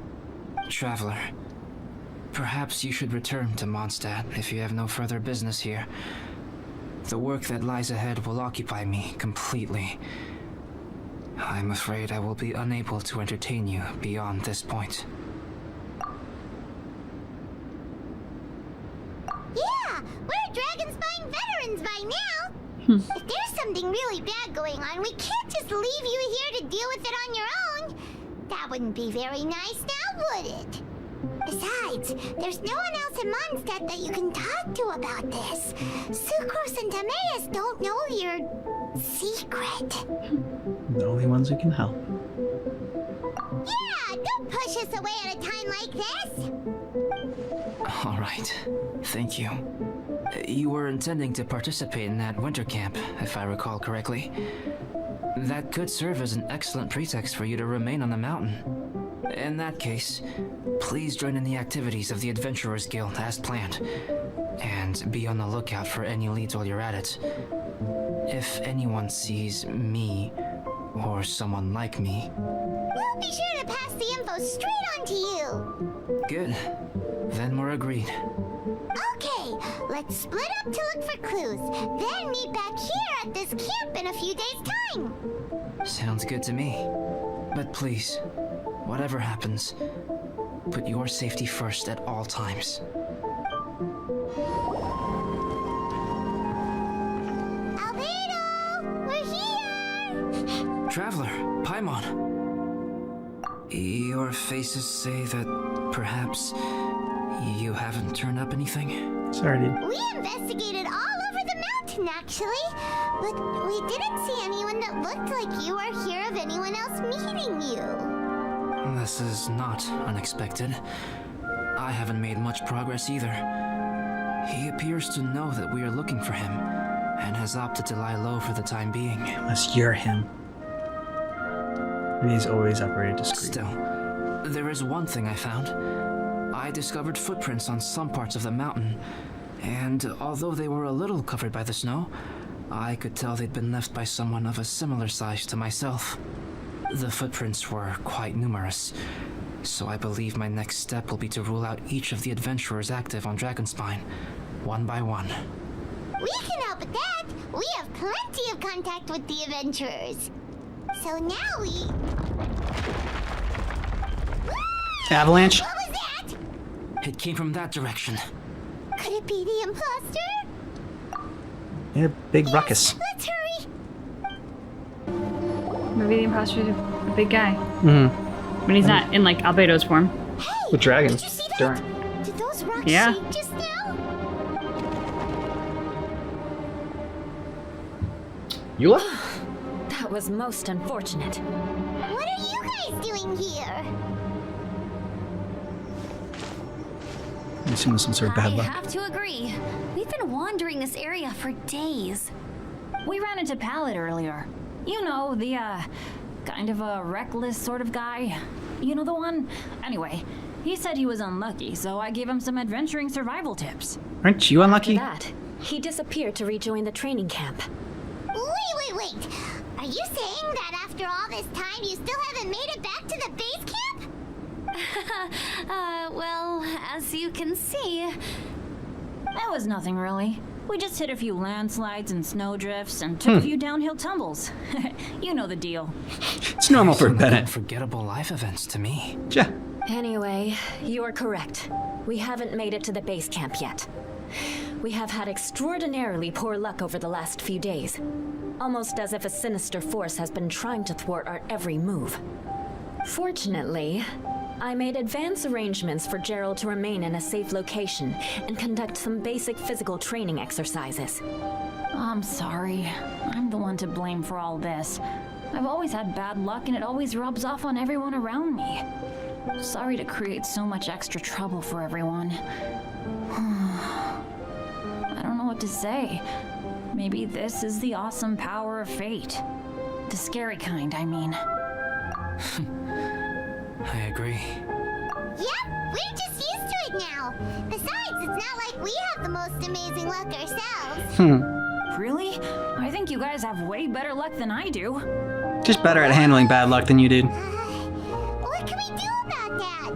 Traveler, perhaps you should return to Mondstadt if you have no further business here. The work that lies ahead will occupy me completely. I'm afraid I will be unable to entertain you beyond this point. Yeah, we're Dragonspine veterans by now. If there's something really bad going on, we can't just leave you here to deal with it on your own. That wouldn't be very nice now, would it? Besides, there's no one else in Mondstadt that you can talk to about this. Sucrose and Timaeus don't know your secret. The only ones who can help. Yeah, don't push us away at a time like this. All right, thank you. You were intending to participate in that winter camp, if I recall correctly. That could serve as an excellent pretext for you to remain on the mountain. In that case, please join in the activities of the Adventurers Guild as planned, and be on the lookout for any leads while you're at it. If anyone sees me, or someone like me... We'll be sure to pass the info straight on to you. Good. Then we're agreed. Okay, let's split up to look for clues, then meet back here at this camp in a few days' time. Sounds good to me. But please, whatever happens, put your safety first at all times. Albedo! We're here! Traveler, Paimon. Your faces say that perhaps you haven't turned up anything? Sorry, dude. We investigated all over the mountain, actually, but we didn't see anyone that looked like you or hear of anyone else meeting you. This is not unexpected. I haven't made much progress either. He appears to know that we are looking for him, and has opted to lie low for the time being. Unless you're him. He's always operated discreetly. Still, there is one thing I found. I discovered footprints on some parts of the mountain, and although they were a little covered by the snow, I could tell they'd been left by someone of a similar size to myself. The footprints were quite numerous, so I believe my next step will be to rule out each of the adventurers active on Dragonspine, one by one. We can help with that. We have plenty of contact with the adventurers. So now we... Avalanche? What was that? It came from that direction. Could it be the imposter? Made a big ruckus. Let's hurry. Maybe the imposter's a big guy. Mm-hmm. When he's not in, like, Albedo's form. With dragons. Did you see that? Darn. Did those rocks Yeah. shake just now? Eula? That was most unfortunate. What are you guys doing here? I assume it's some sort of I bad luck. have to agree. We've been wandering this area for days. We ran into Pallet earlier. You know, the, kind of a reckless sort of guy. You know the one? Anyway, he said he was unlucky, so I gave him some adventuring survival tips. Aren't you unlucky? After that, he disappeared to rejoin the training camp. Wait. Are you saying that after all this time you still haven't made it back to the base camp? Well, as you can see... That was nothing really. We just hit a few landslides and snowdrifts and took a few downhill tumbles. You know the deal. It's normal for Bennett. Unforgettable life events to me. Yeah. Anyway, you're correct. We haven't made it to the base camp yet. We have had extraordinarily poor luck over the last few days. Almost as if a sinister force has been trying to thwart our every move. Fortunately, I made advance arrangements for Gerald to remain in a safe location and conduct some basic physical training exercises. I'm sorry. I'm the one to blame for all this. I've always had bad luck and it always rubs off on everyone around me. Sorry to create so much extra trouble for everyone. I don't know what to say. Maybe this is the awesome power of fate. The scary kind, I mean. I agree. Yep, we're just used to it now. Besides, it's not like we have the most amazing luck ourselves. Really? I think you guys have way better luck than I do. Just better at handling bad luck than you did. What can we do about that?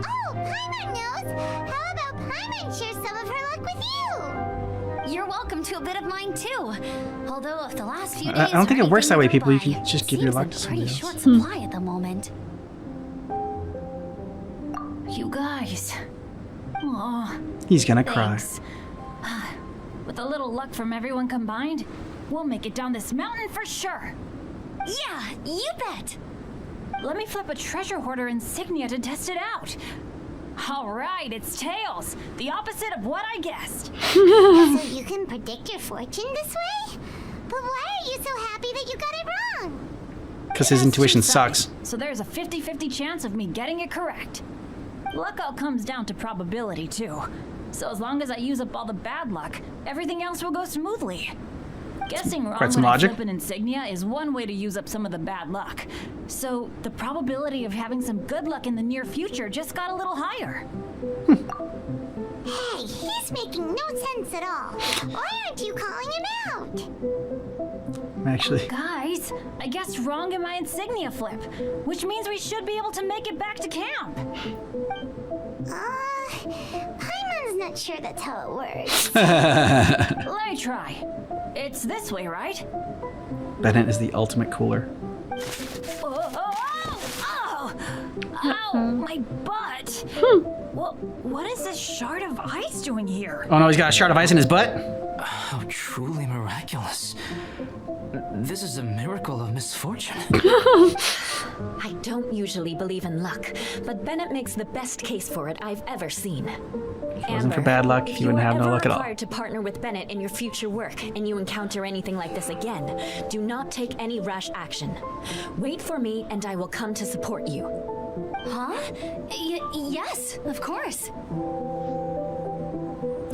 Oh, Paimon knows. How about Paimon share some of her luck with you? You're welcome to a bit of mine too. Although if the last few days I don't think it works that way, people. You can can just give your luck to somebody pretty else. short supply at the moment. You guys. Aw. He's gonna cry. Thanks. With a little luck from everyone combined, we'll make it down this mountain for sure. Yeah, you bet. Let me flip a treasure hoarder insignia to test it out. All right, it's tails. The opposite of what I guessed. So you can predict your fortune this way? But why are you so happy that you got it wrong? Because his intuition sucks. So there's a 50-50 chance of me getting it correct. Luck all comes down to probability, too. So as long as I use up all the bad luck, everything else will go smoothly. Guessing wrong Quite some when I logic. flip an insignia is one way to use up some of the bad luck. So the probability of having some good luck in the near future just got a little higher. Hey, he's making no sense at all. Why aren't you calling him out? Actually. Guys, I guessed wrong in my insignia flip, which means we should be able to make it back to camp. Paimon's not sure that's how it works. Let me try. It's this way, right? Bennett is the ultimate cooler. Oh! Ow! My butt! What is this shard of ice doing here? Oh no, he's got a shard of ice in his butt? How truly miraculous. This is a miracle of misfortune. I don't usually believe in luck, but Bennett makes the best case for it I've ever seen. If it wasn't for bad luck, you wouldn't have no luck at all. If you are ever required to partner with Bennett in your future work and you encounter anything like this again, do not take any rash action. Wait for me and I will come to support you. Huh? Yes, of course.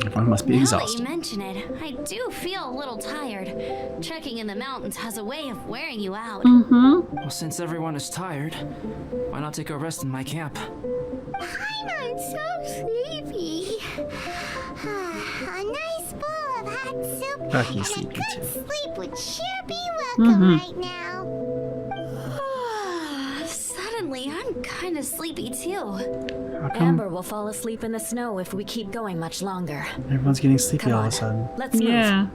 Everyone must be Now that you exhausted. mention it, I do feel a little tired. Trekking in the mountains has a way of wearing you out. Well, since everyone is tired, why not take a rest in my camp? Paimon's so sleepy. A nice bowl of hot soup Bucky's and a sleepy good too. sleep would sure be welcome right now. Suddenly, I'm kind of sleepy too. How come Amber will fall asleep in the snow if we keep going much longer. everyone's getting sleepy Come all of on, a sudden? let's move. Yeah.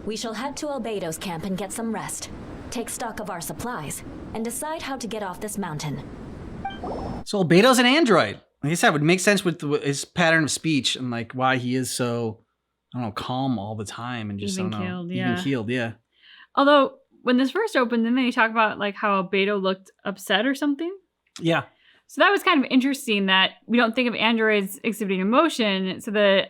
We shall head to Albedo's camp and get some rest. Take stock of our supplies, and decide how to get off this mountain. So Albedo's an android. Like I said, it would make sense with his pattern of speech and like why he is so, I don't know, calm all the time and just, I don't know, Even-keeled, even yeah. keeled, yeah. Although, when this first opened, then they talk about like how Albedo looked upset or something. Yeah. So that was kind of interesting that we don't think of androids exhibiting emotion. So the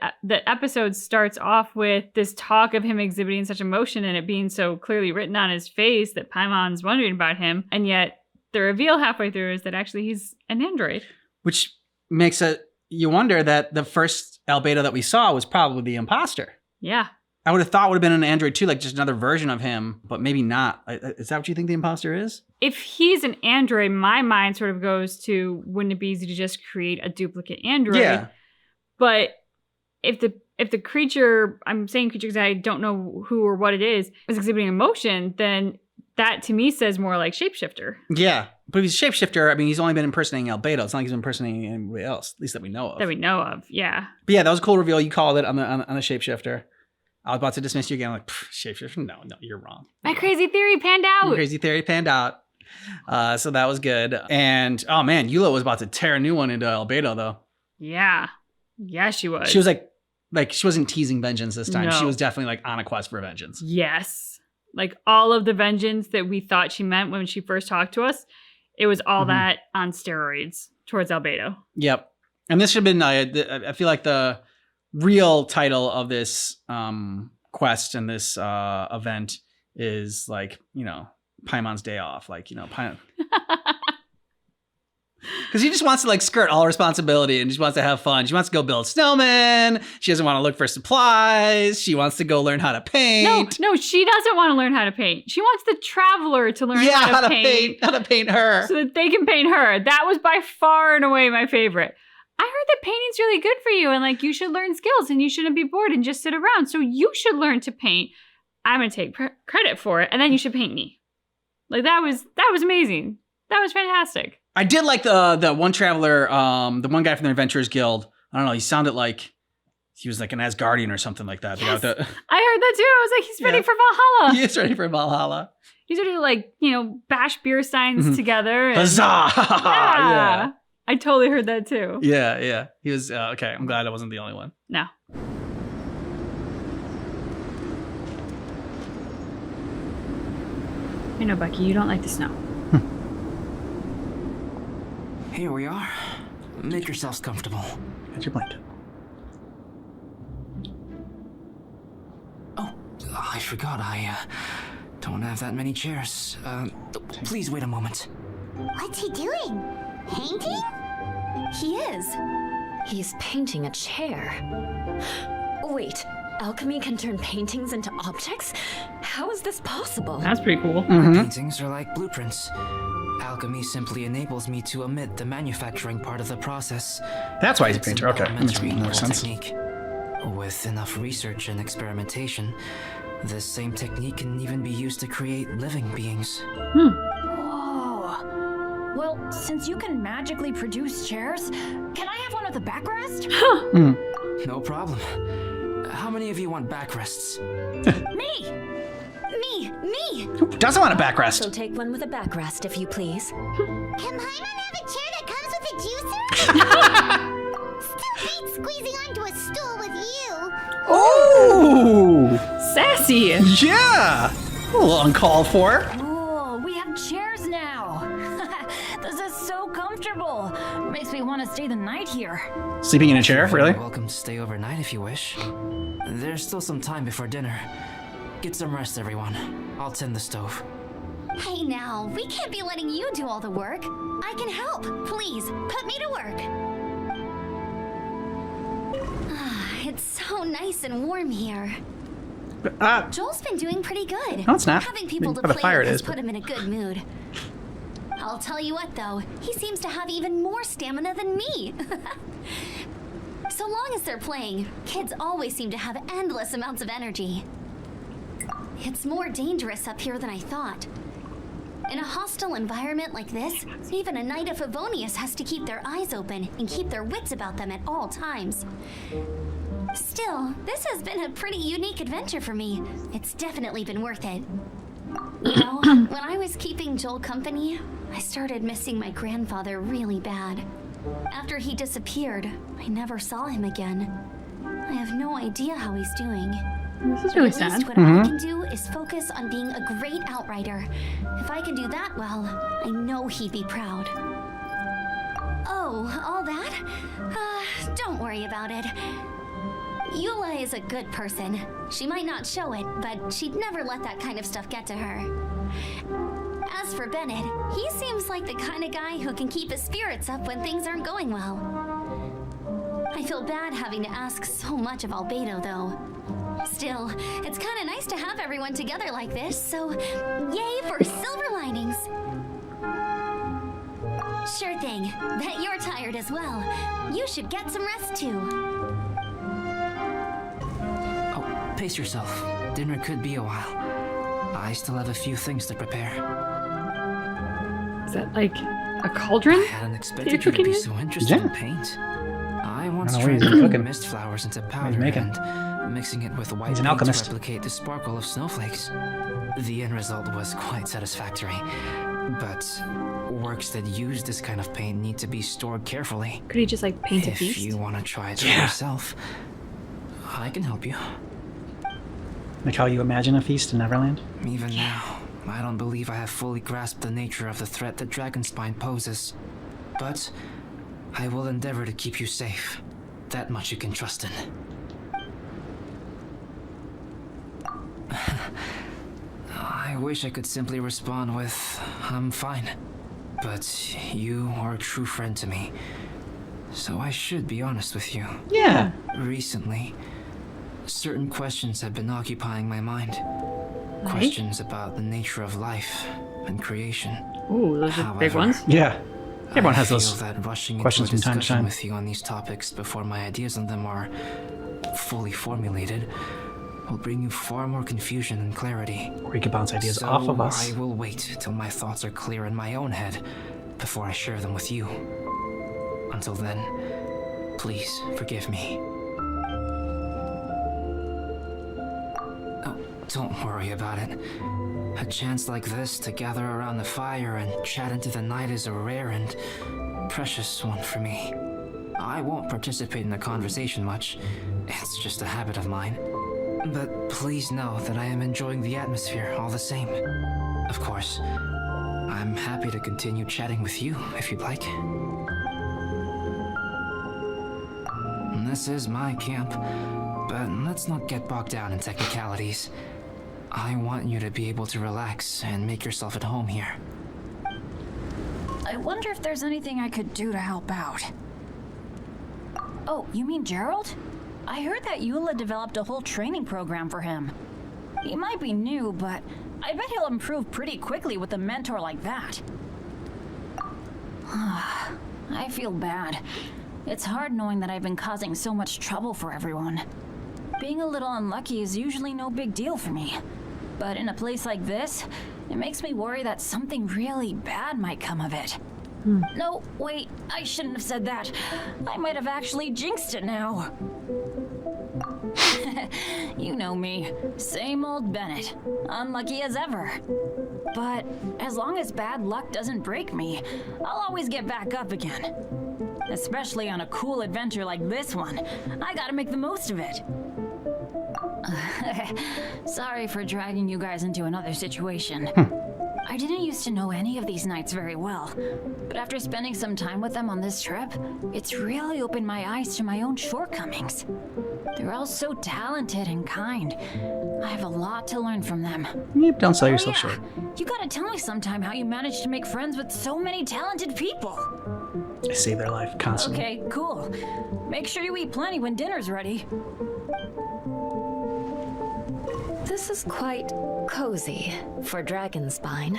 episode starts off with this talk of him exhibiting such emotion and it being so clearly written on his face that Paimon's wondering about him. And yet the reveal halfway through is that actually he's an android. Which makes you wonder that the first Albedo that we saw was probably the imposter. Yeah. I would have thought it would have been an android too, like just another version of him, but maybe not. Is that what you think the imposter is? If he's an android, my mind sort of goes to, wouldn't it be easy to just create a duplicate android? Yeah. But if the creature, I'm saying creature because I don't know who or what it is exhibiting emotion, then that to me says more like shapeshifter. Yeah. But if he's a shapeshifter, I mean, he's only been impersonating Albedo. It's not like he's been impersonating anybody else, at least that we know of. That we know of, yeah. But yeah, that was a cool reveal. You called it on the shapeshifter. I was about to dismiss you again. I'm like, shapeshifter? No, you're wrong. My crazy theory panned out. Your crazy theory panned out. So that was good. And oh man, Eula was about to tear a new one into Albedo though. Yeah. Yeah, she was. She was like she wasn't teasing vengeance this time. No. She was definitely like on a quest for vengeance. Yes. Like all of the vengeance that we thought she meant when she first talked to us, it was all that on steroids towards Albedo. Yep. And this should have been, I feel like the real title of this quest and this event is like, Paimon's Day Off. Like, Paimon. Because she just wants to like skirt all responsibility and she wants to have fun. She wants to go build snowmen. She doesn't want to look for supplies. She wants to go learn how to paint. No, she doesn't want to learn how to paint. She wants the traveler to learn how to paint. How to paint her. So that they can paint her. That was by far and away my favorite. I heard that painting's really good for you and like you should learn skills and you shouldn't be bored and just sit around. So you should learn to paint. I'm going to take credit for it and then you should paint me. Like that was amazing. That was fantastic. I did like the one traveler, the one guy from the Adventurers Guild. I don't know. He sounded like he was like an Asgardian or something like that. Yes. I heard that too. I was like, he's ready for Valhalla. He is ready for Valhalla. He's ready to like, bash beer signs together. And, Huzzah! Yeah. I totally heard that too. Yeah. He was, okay. I'm glad I wasn't the only one. No. I know, Bucky, you don't like the snow. Here we are. Make yourselves comfortable. Get your blanket. Oh, I forgot. I don't have that many chairs. Please wait a moment. What's he doing? Painting? He is. He's painting a chair. Wait, alchemy can turn paintings into objects? How is this possible? That's pretty cool. Paintings are like blueprints. Alchemy simply enables me to omit the manufacturing part of the process. That's why he's a It's painter. Okay, that makes elementary more level sense. technique. With enough research and experimentation, this same technique can even be used to create living beings. Whoa. Well, since you can magically produce chairs, can I have one with a backrest? No problem. How many of you want backrests? Me! Who doesn't want a backrest? So take one with a backrest, if you please. Can Paimon have a chair that comes with a juicer? Still hate squeezing onto a stool with you. Oh! Sassy! Yeah! A little uncalled for. Oh, we have chairs now. This is so comfortable. Makes me want to stay the night here. Sleeping in a chair, really? You're welcome to stay overnight if you wish. There's still some time before dinner. Get some rest, everyone. I'll tend the stove. Hey now, we can't be letting you do all the work. I can help. Please, put me to work. It's so nice and warm here. Joel's been doing pretty good. No, it's not. Having people to By the play fire with it has is, put him in a good mood. I'll tell you what, though, he seems to have even more stamina than me. So long as they're playing, kids always seem to have endless amounts of energy. It's more dangerous up here than I thought. In a hostile environment like this, even a Knight of Favonius has to keep their eyes open and keep their wits about them at all times. Still, this has been a pretty unique adventure for me. It's definitely been worth it. You know, when I was keeping Joel company, I started missing my grandfather really bad. After he disappeared, I never saw him again. I have no idea how he's doing. This is really At least sad. what I can do is focus on being a great outrider. If I can do that well, I know he'd be proud. Oh, all that? Don't worry about it. Eula is a good person. She might not show it, but she'd never let that kind of stuff get to her. As for Bennett, he seems like the kind of guy who can keep his spirits up when things aren't going well. I feel bad having to ask so much of Albedo, though. Still, it's kind of nice to have everyone together like this, so yay for silver linings. Sure thing. Bet you're tired as well. You should get some rest too. Oh, pace yourself. Dinner could be a while. I still have a few things to prepare. that like a cauldron? I hadn't expected you to cooking be it? so interested in Yeah. paint. I once know what tried he's turning cooking. mist flowers into he's powder making. and mixing it with white He's an paint to alchemist. replicate the sparkle of snowflakes. The end result was quite satisfactory, but works that use this kind of paint need to be stored carefully. Could he just like paint a If feast? you want to try it Yeah. yourself, I can help you. Like how you imagine a feast in Neverland? Even now, I don't believe I have fully grasped the nature of the threat that Dragonspine poses. But I will endeavor to keep you safe. That much you can trust in. I wish I could simply respond with, I'm fine. But you are a true friend to me. So I should be honest with you. Yeah. Recently, certain questions have been occupying my mind. Questions about the nature of life and creation. Ooh, those are big However, ones. Yeah. Everyone has I those feel that rushing questions into a from time to discussion time. with you on these topics before my ideas on them are fully formulated will bring you far more confusion than clarity. Or you could bounce ideas So off of us. I will wait till my thoughts are clear in my own head before I share them with you. Until then, please forgive me. Oh, don't worry about it. A chance like this to gather around the fire and chat into the night is a rare and precious one for me. I won't participate in the conversation much. It's just a habit of mine. But please know that I am enjoying the atmosphere all the same. Of course, I'm happy to continue chatting with you if you'd like. This is my camp, but let's not get bogged down in technicalities. I want you to be able to relax and make yourself at home here. I wonder if there's anything I could do to help out. Oh, you mean Gerald? I heard that Eula developed a whole training program for him. He might be new, but I bet he'll improve pretty quickly with a mentor like that. I feel bad. It's hard knowing that I've been causing so much trouble for everyone. Being a little unlucky is usually no big deal for me. But in a place like this, it makes me worry that something really bad might come of it. No, wait, I shouldn't have said that. I might have actually jinxed it now. You know me, same old Bennett, unlucky as ever. But as long as bad luck doesn't break me, I'll always get back up again. Especially on a cool adventure like this one, I gotta make the most of it. Sorry for dragging you guys into another situation. I didn't used to know any of these knights very well, but after spending some time with them on this trip, it's really opened my eyes to my own shortcomings. They're all so talented and kind. I have a lot to learn from them. Yep, don't sell yourself yeah. short. You gotta tell me sometime how you managed to make friends with so many talented people. I save their life constantly. Okay, cool. Make sure you eat plenty when dinner's ready. This is quite cozy for Dragonspine.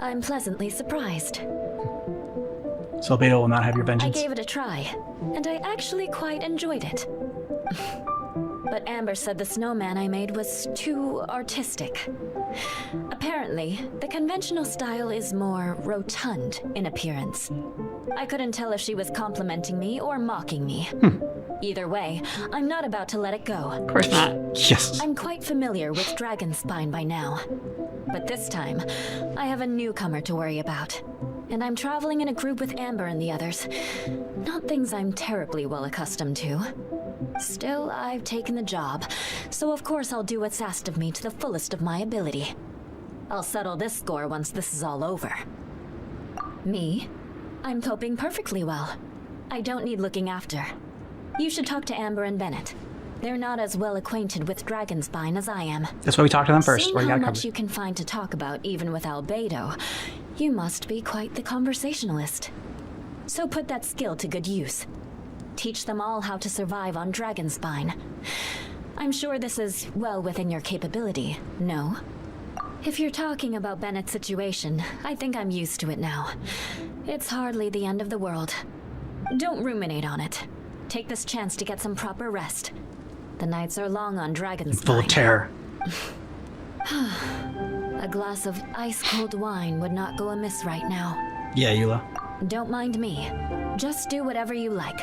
I'm pleasantly surprised. So Beto will not have your I vengeance. gave it a try, and I actually quite enjoyed it. But Amber said the snowman I made was too artistic. Apparently, the conventional style is more rotund in appearance. I couldn't tell if she was complimenting me or mocking me. Either way, I'm not about to let it go. Of course not. Yes. I'm quite familiar with Dragonspine by now. But this time, I have a newcomer to worry about. And I'm traveling in a group with Amber and the others. Not things I'm terribly well accustomed to. Still, I've taken the job, so of course I'll do what's asked of me to the fullest of my ability. I'll settle this score once this is all over. Me? I'm coping perfectly well. I don't need looking after. You should talk to Amber and Bennett. They're not as well acquainted with Dragonspine as I am. That's why we talk to them first. Seeing Or you how gotta much cover you can find to talk about even with Albedo, you must be quite the conversationalist. So put that skill to good use. Teach them all how to survive on Dragonspine. I'm sure this is well within your capability, no? If you're talking about Bennett's situation, I think I'm used to it now. It's hardly the end of the world. Don't ruminate on it. Take this chance to get some proper rest. The nights are long on Dragonspine. Full of terror. A glass of ice-cold wine would not go amiss right now. Yeah, Eula. Don't mind me. Just do whatever you like.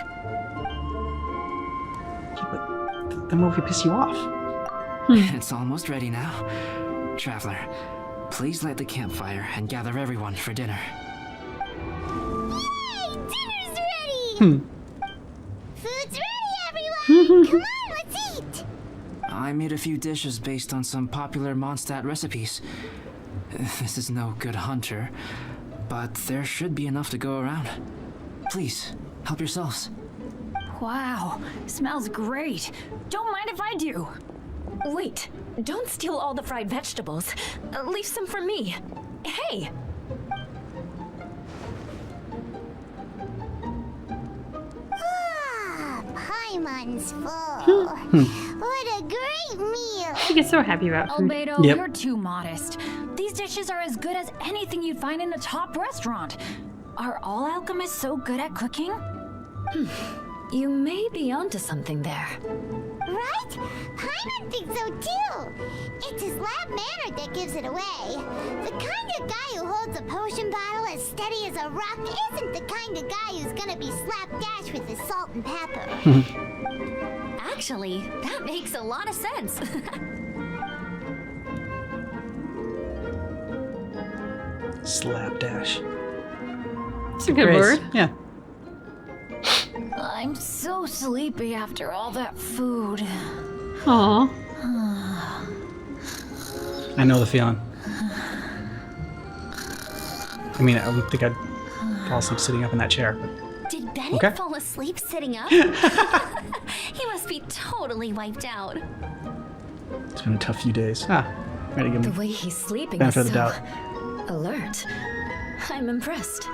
Yeah, but the movie piss you off. It's almost ready now. Traveler, please light the campfire and gather everyone for dinner. Yay! Dinner's ready! Food's ready, everyone! Come on, let's eat! I made a few dishes based on some popular Mondstadt recipes. This is no good hunter, but there should be enough to go around. Please, help yourselves. Wow, smells great. Don't mind if I do. Wait, don't steal all the fried vegetables. Leave some for me. Hey! Ah, Paimon's full. What a great meal! She gets so happy about food. Albedo, Yep. you're too modest. These dishes are as good as anything you'd find in a top restaurant. Are all alchemists so good at cooking? You may be onto something there. Right? Paimon thinks so too. It's his lab manner that gives it away. The kind of guy who holds a potion bottle as steady as a rock isn't the kind of guy who's gonna be slapdash with his salt and pepper. Actually, that makes a lot of sense. Slapdash. It's a good Grace. word. Yeah. I'm so sleepy after all that food. Aw. I know the feeling. I mean, I don't think I'd fall asleep sitting up in that chair. But Did Bennett Okay. fall asleep sitting up? He must be totally wiped out. it's been a tough few days. Ah, ready to give The him way he's sleeping benefit is of the so doubt. alert. I'm impressed.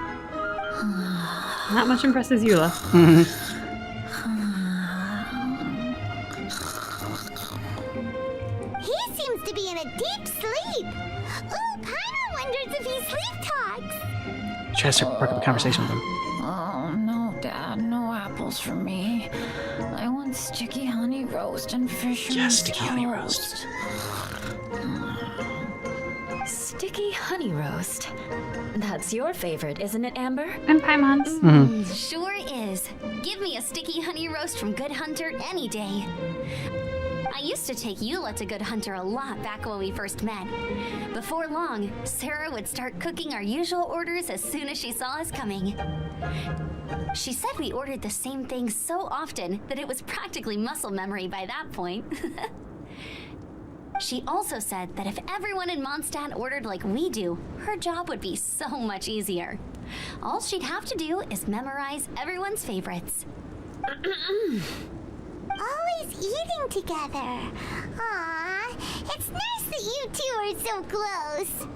Not much impresses Eula. He seems to be in a deep sleep. Ooh, Paimon wonders if he sleep talks. Try to spark up a conversation with him. Oh, no, Dad, no apples for me. I want sticky honey roast and fisherman's Yes, sticky honey toast. roast. Sticky honey roast. That's your favorite, isn't it, Amber? And Paimon's. Sure is. Give me a sticky honey roast from Good Hunter any day. I used to take Eula to Good Hunter a lot back when we first met. Before long, Sarah would start cooking our usual orders as soon as she saw us coming. She said we ordered the same thing so often that it was practically muscle memory by that point. She also said that if everyone in Mondstadt ordered like we do, her job would be so much easier. All she'd have to do is memorize everyone's favorites. Always eating together. Aww, it's nice that you two are so close.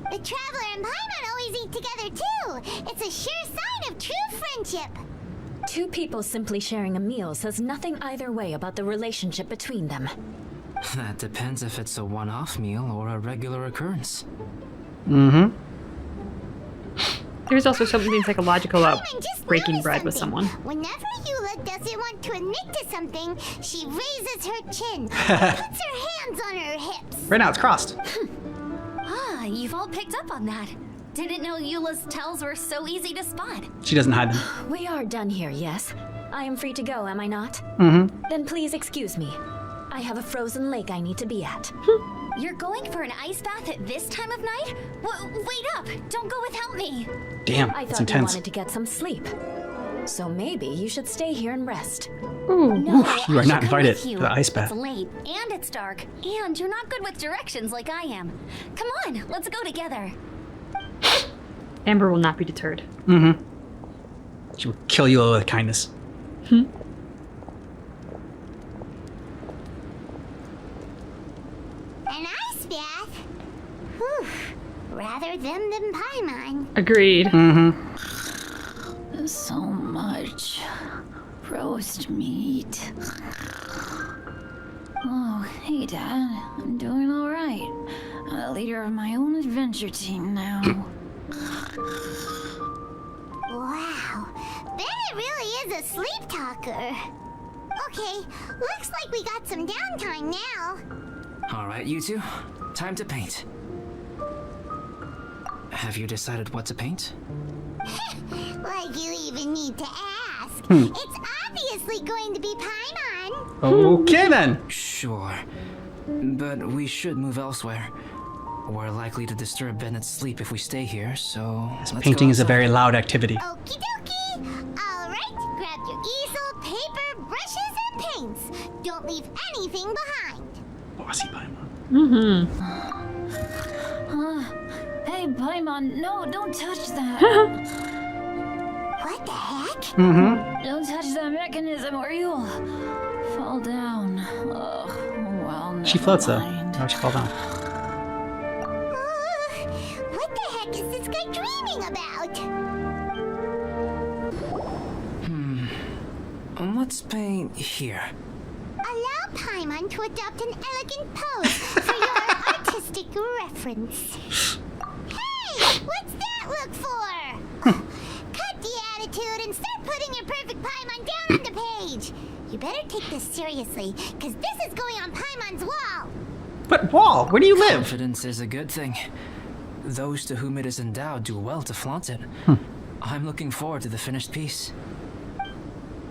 The Traveler and Paimon always eat together too. It's a sure sign of true friendship. Two people simply sharing a meal says nothing either way about the relationship between them. That depends if it's a one-off meal or a regular occurrence. There's also something psychological about Paimon just breaking noticed bread with something. someone. Whenever Eula doesn't want to admit to something, she raises her chin, puts her hands on her hips. Right now, it's crossed. Ah, you've all picked up on that. Didn't know Eula's tells were so easy to spot. She doesn't hide them. We are done here, yes? I am free to go, am I not? Then please excuse me. I have a frozen lake I need to be at. You're going for an ice bath at this time of night? Wait up! Don't go without me! Damn, I it's thought you intense. wanted to get some sleep. So maybe you should stay here and rest. Ooh. No, you are I not should come invited with you. to the ice bath. It's late, and it's dark, and you're not good with directions like I am. Come on, let's go together. Amber will not be deterred. She will kill you with kindness. An ice bath? Whew. Rather them than Paimon. Agreed. So much roast meat. Oh, hey, Dad. I'm doing all right. I'm the leader of my own adventure team now. Wow, Bennett really is a sleep talker. Okay, looks like we got some downtime now. All right, you two. Time to paint. Have you decided what to paint? Like you even need to ask. It's obviously going to be Paimon. Okay then. Sure. But we should move elsewhere. We're likely to disturb Bennett's sleep if we stay here, so let's Painting go is a outside. very loud activity. Okie dokie. All right, grab your easel, paper, brushes, and paints. Don't leave anything behind. Bossy Paimon. Hey, Paimon, no, don't touch that. What the heck? Don't touch that mechanism or you'll fall down. Ugh, well, She floats though. mind. How would she fall down? What the heck is this guy dreaming about? Let's paint here. Allow Paimon to adopt an elegant pose for your artistic reference. Hey, what's that look for? Cut the attitude and start putting your perfect Paimon down on the page. You better take this seriously, because this is going on Paimon's wall. But Wall, where do you live? Confidence is a good thing. Those to whom it is endowed do well to flaunt it. I'm looking forward to the finished piece.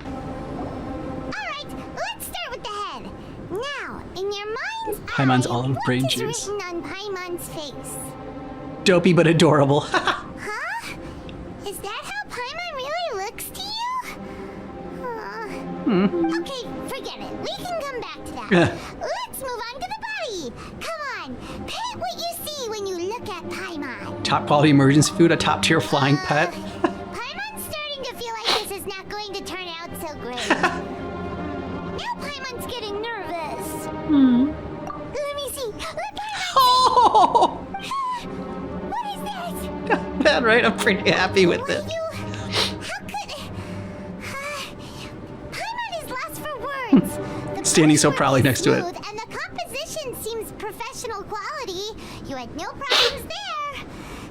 Alright, let's start with the head. Now, in your mind's Paimon's eye, olive what brain is juice. written on Paimon's face? Dopey but adorable. Huh? Is that how Paimon really looks to you? Okay, forget it. We can come back to that. Let's move on to the body. Come on, paint what you see when you look at Paimon. Top quality emergency food, a top tier flying pet. Paimon's starting to feel like this is not going to turn out so great. Now Paimon's getting nervous. Let me see. Let Paimon Oh! What is this? Not bad, right? I'm pretty happy with it. How could... Paimon is lost for words. The Standing so brushwork proudly is next to it. smooth, and the composition seems professional quality. You had no problems there.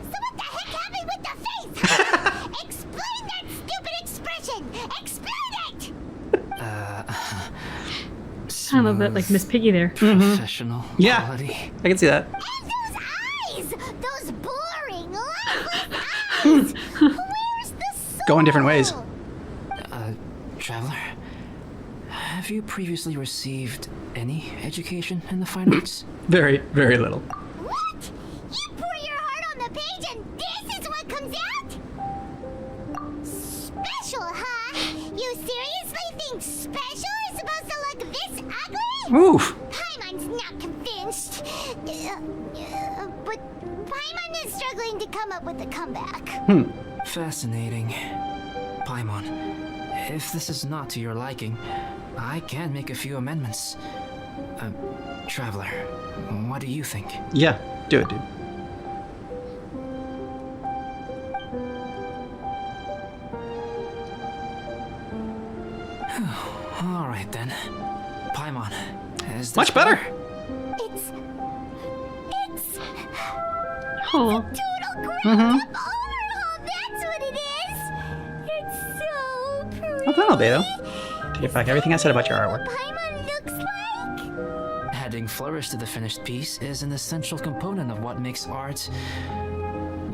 So what the heck happened with the face? Explain that stupid expression. Explain it. I love that, like Miss Piggy there. Professional Yeah. quality. I can see that. And those eyes. Those boring, lifeless eyes. Where's the soul? Going different ways. Traveler, have you previously received any education in the fine arts? Very, very little. What? You pour your heart on the page and this is what comes out? Special, huh? You seriously think special is supposed to look this ugly? Oof. Paimon's not convinced. But Paimon is struggling to come up with a comeback. Fascinating. Paimon, if this is not to your liking, I can make a few amendments. Traveler, what do you think? Yeah, do it, dude. All right then. Paimon, is this Much better. It's Oh. total ground up overhaul. That's what it is. It's so pretty. Well done, Albedo. Take back everything I said about your artwork. Paimon looks like. Adding flourish to the finished piece is an essential component of what makes art.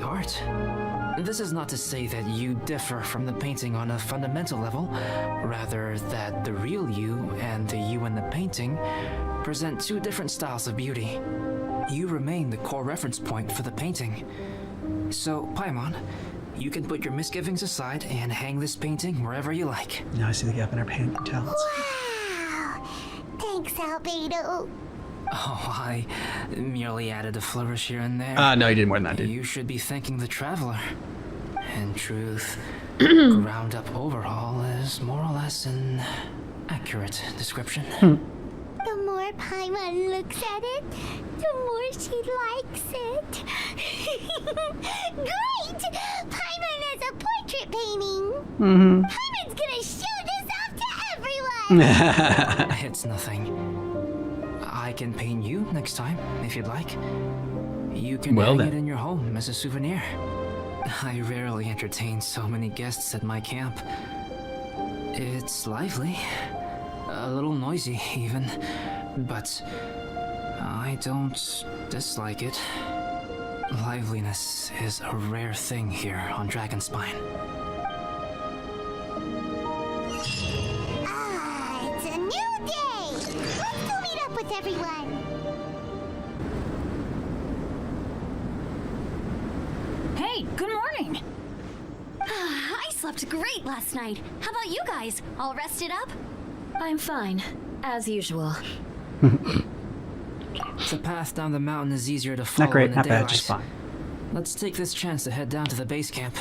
art. This is not to say that you differ from the painting on a fundamental level, rather that the real you and the you in the painting present two different styles of beauty. You remain the core reference point for the painting. So, Paimon, you can put your misgivings aside and hang this painting wherever you like. Now I see the gap in our painting talents. Wow. Thanks, Albedo. Oh, I merely added a flourish here and there. No, you did more than that, dude. You should be thanking the traveler. In truth, ground up overhaul is more or less an accurate description. The more Paimon looks at it, the more she likes it. Great! Paimon has a portrait painting. Paimon's gonna show this off to everyone. It's nothing. I can paint you next time, if you'd like. You can Well, hang then. it in your home as a souvenir. I rarely entertain so many guests at my camp. It's lively, a little noisy even, but I don't dislike it. Liveliness is a rare thing here on Dragonspine. Ah, it's a new day! Let's go meet up with everyone! Hey, good morning! I slept great last night. How about you guys? All rested up? I'm fine, as usual. The path down the mountain is easier to follow Not great, in the not bad, daylight. just fine. Let's take this chance to head down to the base camp.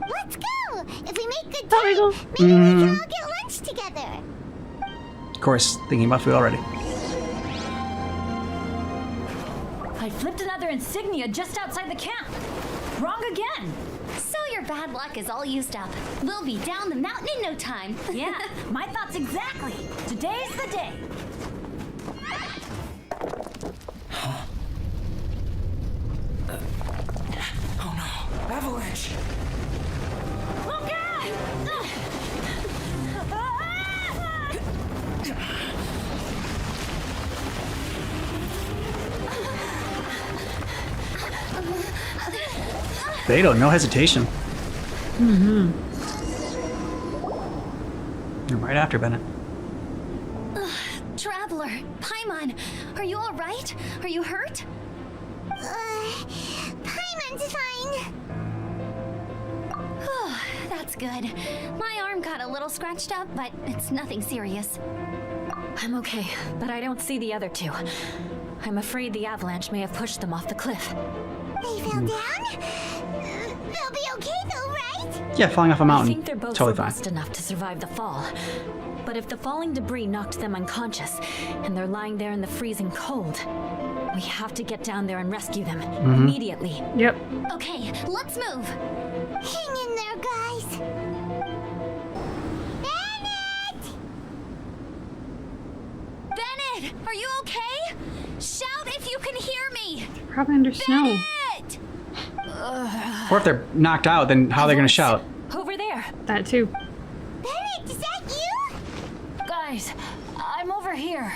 Let's go! If we make good time, maybe we can all get lunch together! Of course, thinking about food already. I flipped another insignia just outside the camp. Wrong again. So your bad luck is all used up. We'll be down the mountain in no time. Yeah, my thoughts exactly. Today's the day. Oh no! Avalanche! Look out! Beto, no hesitation. Mm-hmm. You're right after Bennett. Traveler, Paimon, are you all right? Are you hurt? Paimon's fine. That's good. My arm got a little scratched up, but it's nothing serious. I'm okay, but I don't see the other two. I'm afraid the avalanche may have pushed them off the cliff. They fell down? They'll be okay though, right? Yeah, falling off a I mountain. think they're both Totally fine. robust enough to survive the fall. But if the falling debris knocked them unconscious, and they're lying there in the freezing cold, we have to get down there and rescue them immediately. Yep. Okay, let's move. Hang in there, guys. Bennett! Bennett, are you okay? Shout if you can hear me. Probably under snow. Bennett! Or if they're knocked out, then how are they going to shout? Over there! That too. Bennett, is that you? Guys, I'm over here.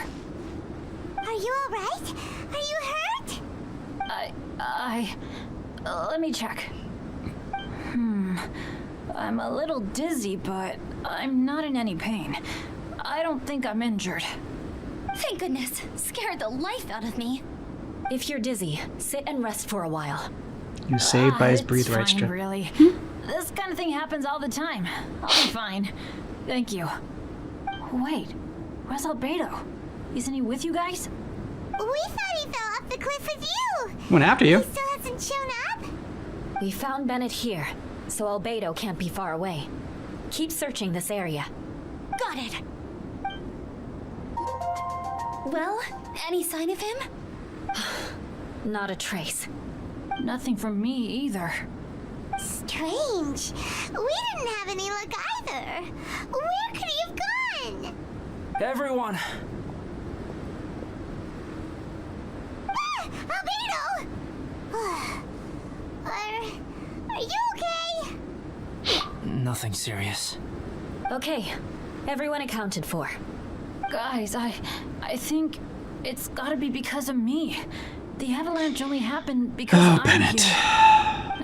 Are you alright? Are you hurt? Let me check. I'm a little dizzy, but I'm not in any pain. I don't think I'm injured. Thank goodness. Scared the life out of me. If you're dizzy, sit and rest for a while. You saved by his It's breathe right fine, strip. really. This kind of thing happens all the time. I'll be fine. Thank you. Wait, where's Albedo? Isn't he with you guys? We thought he fell off the cliff with you. Went after you. He still hasn't shown up? We found Bennett here, so Albedo can't be far away. Keep searching this area. Got it. Well, any sign of him? Not a trace. Nothing from me either. Strange. We didn't have any luck either. Where could he have gone? Everyone! Ah, Albedo! Are you okay? Nothing serious. Okay, everyone accounted for. Guys, I think it's gotta be because of me. The avalanche only happened because I'm Bennett. here.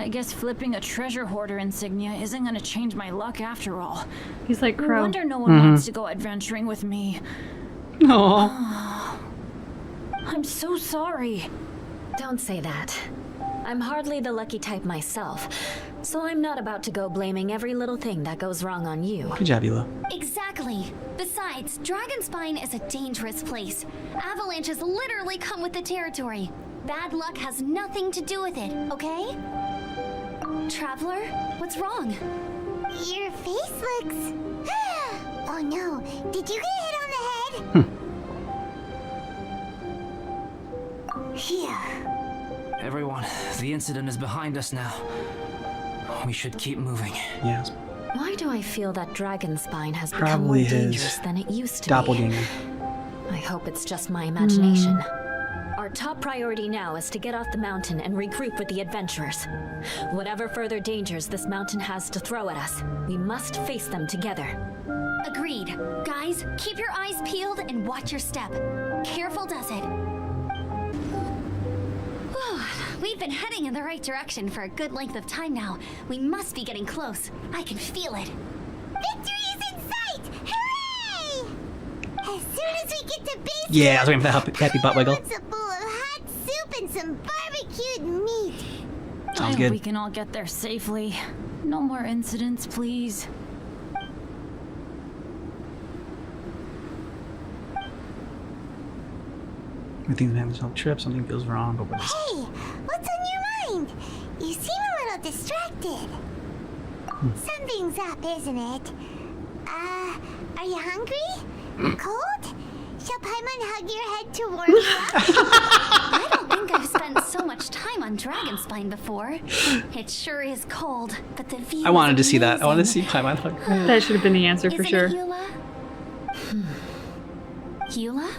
I guess flipping a treasure hoarder insignia isn't gonna change my luck after all. He's like No Crow. wonder no one wants to go adventuring with me. Aww. I'm so sorry. Don't say that. I'm hardly the lucky type myself, so I'm not about to go blaming every little thing that goes wrong on you. Good job, Ela. Exactly. Besides, Dragonspine is a dangerous place. Avalanches literally come with the territory. Bad luck has nothing to do with it, okay? Traveler, what's wrong? Your face looks... Oh no, did you get hit on the head? Here. Everyone, the incident is behind us now. We should keep moving. Yes. Why do I feel that Dragonspine has become more Probably his dangerous than it used to doppelganger. be? I hope it's just my imagination. Our top priority now is to get off the mountain and regroup with the adventurers. Whatever further dangers this mountain has to throw at us, we must face them together. Agreed. Guys, keep your eyes peeled and watch your step. Careful does it. Whew, we've been heading in the right direction for a good length of time now. We must be getting close. I can feel it. Victory is in sight! Hooray! As soon as we get to base, Yeah, I was waiting for that happy butt wiggle. wants a bowl of hot soup and some barbecued meat. I Sounds hope good. we can all get there safely. No more incidents, please. Everything's having this whole trip. Something feels wrong, but what is it? Hey, what's on your mind? You seem a little distracted. Something's up, isn't it? Are you hungry? Cold? Shall Paimon hug your head to warm you up? I don't think I've spent so much time on Dragonspine before. It sure is cold, but the view I wanted to is see that. I wanted to amazing. see Paimon hug. That should have been the answer for Isn't sure. it, Eula? Eula?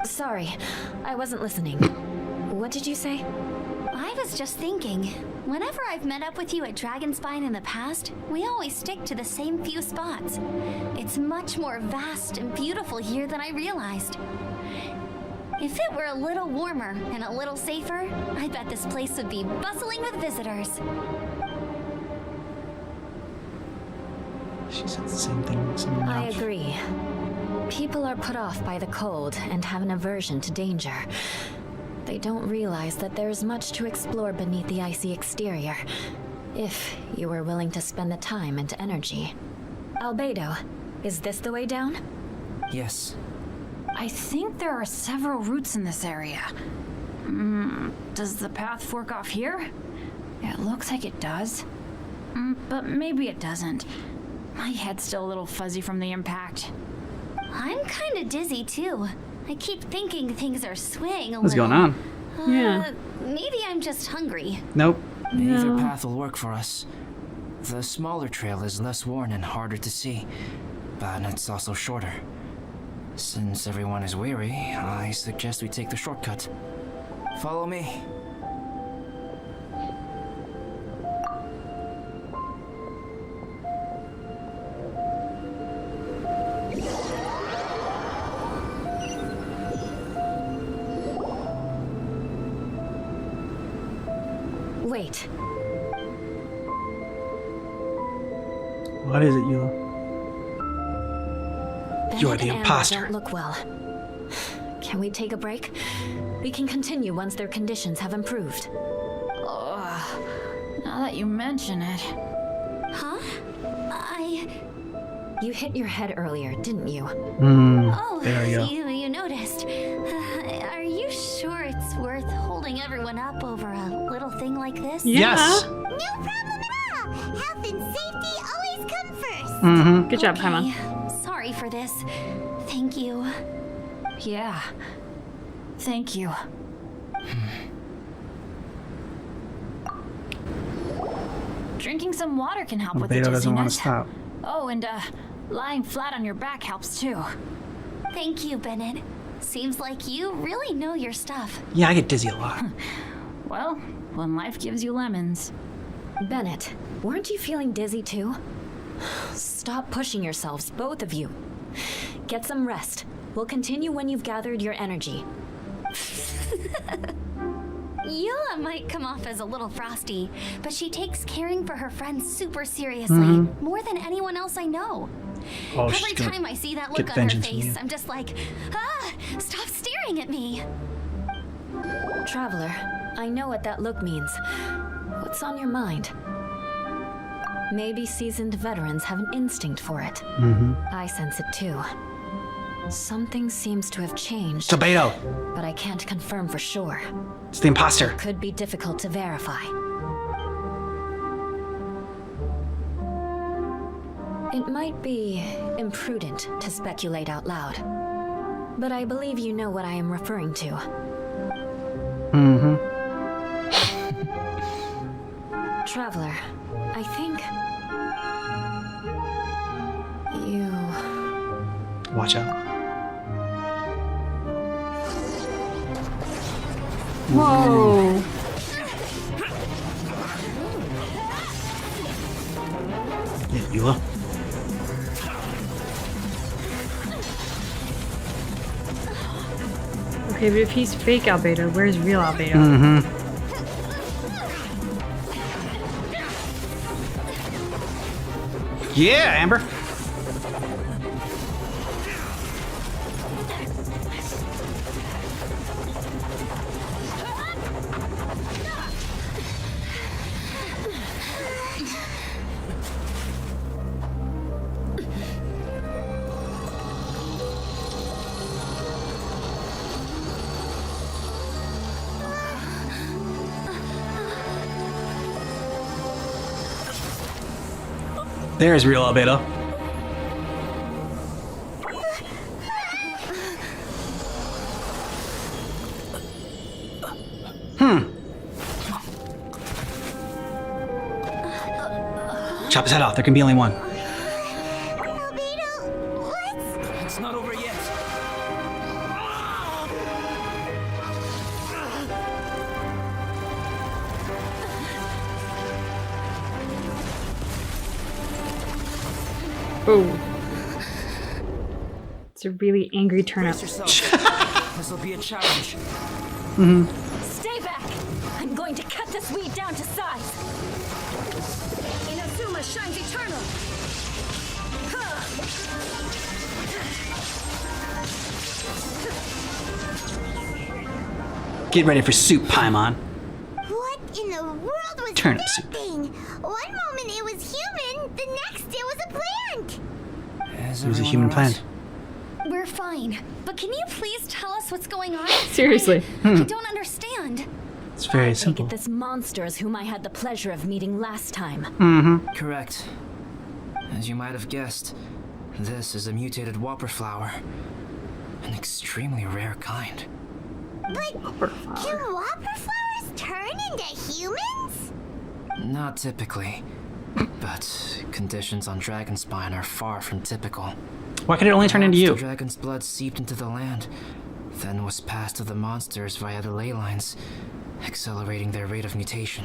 Sorry, I wasn't listening. What did you say? I was just thinking, whenever I've met up with you at Dragonspine in the past, we always stick to the same few spots. It's much more vast and beautiful here than I realized. If it were a little warmer and a little safer, I bet this place would be bustling with visitors. She said the same thing. Something I else. agree. People are put off by the cold and have an aversion to danger. They don't realize that there's much to explore beneath the icy exterior, if you were willing to spend the time and energy. Albedo, is this the way down? Yes. I think there are several routes in this area. Does the path fork off here? It looks like it does. But maybe it doesn't. My head's still a little fuzzy from the impact. I'm kinda dizzy too. I keep thinking things are swaying a What's little. going on? Yeah. Maybe I'm just hungry. Nope. Either path will work for us. The smaller trail is less worn and harder to see, but it's also shorter. Since everyone is weary, I suggest we take the shortcut. Follow me. Wait, What is it, Eula? You're Bennett the and Amber imposter. don't look well. Can we take a break? We can continue once their conditions have improved. Ugh. Now that you mention it. Huh? You hit your head earlier, didn't you? Oh, There we go. you noticed. Are you sure it's worth holding everyone up over a little thing like this? Yes. No problem at all. Health and safety always come first. Mm-hmm. Good job, Okay, Paimon. sorry for this. Thank you. Yeah. Thank you. Drinking some water can help with the Beto doesn't want to dizziness. stop. Oh, and lying flat on your back helps too. Thank you, Bennett. Seems like you really know your stuff. Yeah, I get dizzy a lot. Well, when life gives you lemons. Bennett, weren't you feeling dizzy too? Stop pushing yourselves, both of you. Get some rest. We'll continue when you've gathered your energy. Eula might come off as a little frosty, but she takes caring for her friends super seriously, more than anyone else I know. Oh, Every she's gonna time I see that get look on her vengeance from face, you. I'm just like, stop staring at me. Traveler, I know what that look means. What's on your mind? Maybe seasoned veterans have an instinct for it. I sense it too. Something seems to have changed, Tomato. but I can't confirm for sure. It's the imposter. Could be difficult to verify. It might be imprudent to speculate out loud, but I believe you know what I am referring to. Traveler, I think you... Watch out. Whoa. Yeah, Eula. Okay, but if he's fake Albedo, where's real Albedo? Yeah, Amber. There's real albedo. Chop his head off. There can be only one. Albedo, what? It's not over yet. Oh. It's a really angry turnip. Brace yourself. This will be a challenge. Stay back! I'm going to cut this weed down to size. Inazuma shines eternal. Get ready for soup, Paimon. What in the world was Turnip that soup. thing? One moment it was human, the next it was a plant. Is It was a everyone human all right? plant. We're fine. But can you please tell us what's going on? Seriously. I don't understand. It's very Take simple. it this monster is whom I had the pleasure of meeting last time. Correct. As you might have guessed, this is a mutated whopper flower. An extremely rare kind. But can whopper flowers turn into humans? Not typically. But conditions on Dragonspine are far from typical. Why could it only turn into Perhaps you? The dragon's blood seeped into the land, then was passed to the monsters via the ley lines, accelerating their rate of mutation.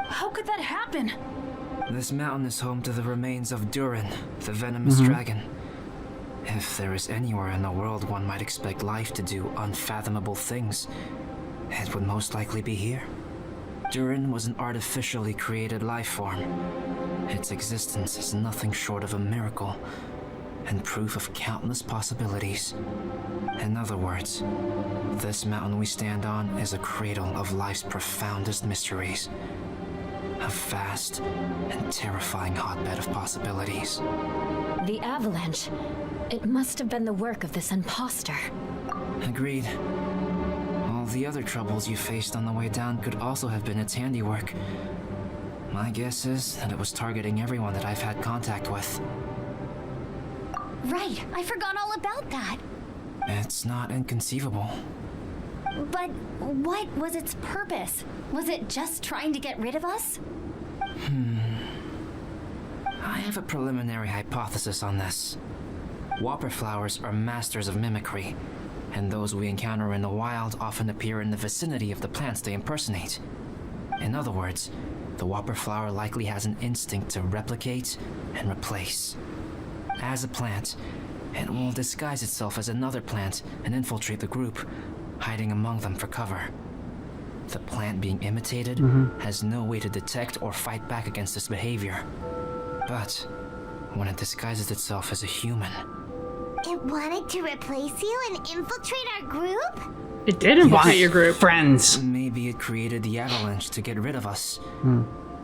How could that happen? This mountain is home to the remains of Durin, the venomous dragon. If there is anywhere in the world one might expect life to do unfathomable things, it would most likely be here. Durin was an artificially created life form. Its existence is nothing short of a miracle, and proof of countless possibilities. In other words, this mountain we stand on is a cradle of life's profoundest mysteries. A vast and terrifying hotbed of possibilities. The avalanche. It must have been the work of this imposter. Agreed. All the other troubles you faced on the way down could also have been its handiwork. My guess is that it was targeting everyone that I've had contact with. Right, I forgot all about that. It's not inconceivable. But what was its purpose? Was it just trying to get rid of us? I have a preliminary hypothesis on this. Whopper flowers are masters of mimicry, and those we encounter in the wild often appear in the vicinity of the plants they impersonate. In other words, the whopper flower likely has an instinct to replicate and replace. As a plant, it will disguise itself as another plant and infiltrate the group, hiding among them for cover. The plant being imitated has no way to detect or fight back against this behavior. But when it disguises itself as a human, It wanted to replace you and infiltrate our group? It did infiltrate your group. Friends. maybe it created the avalanche to get rid of us.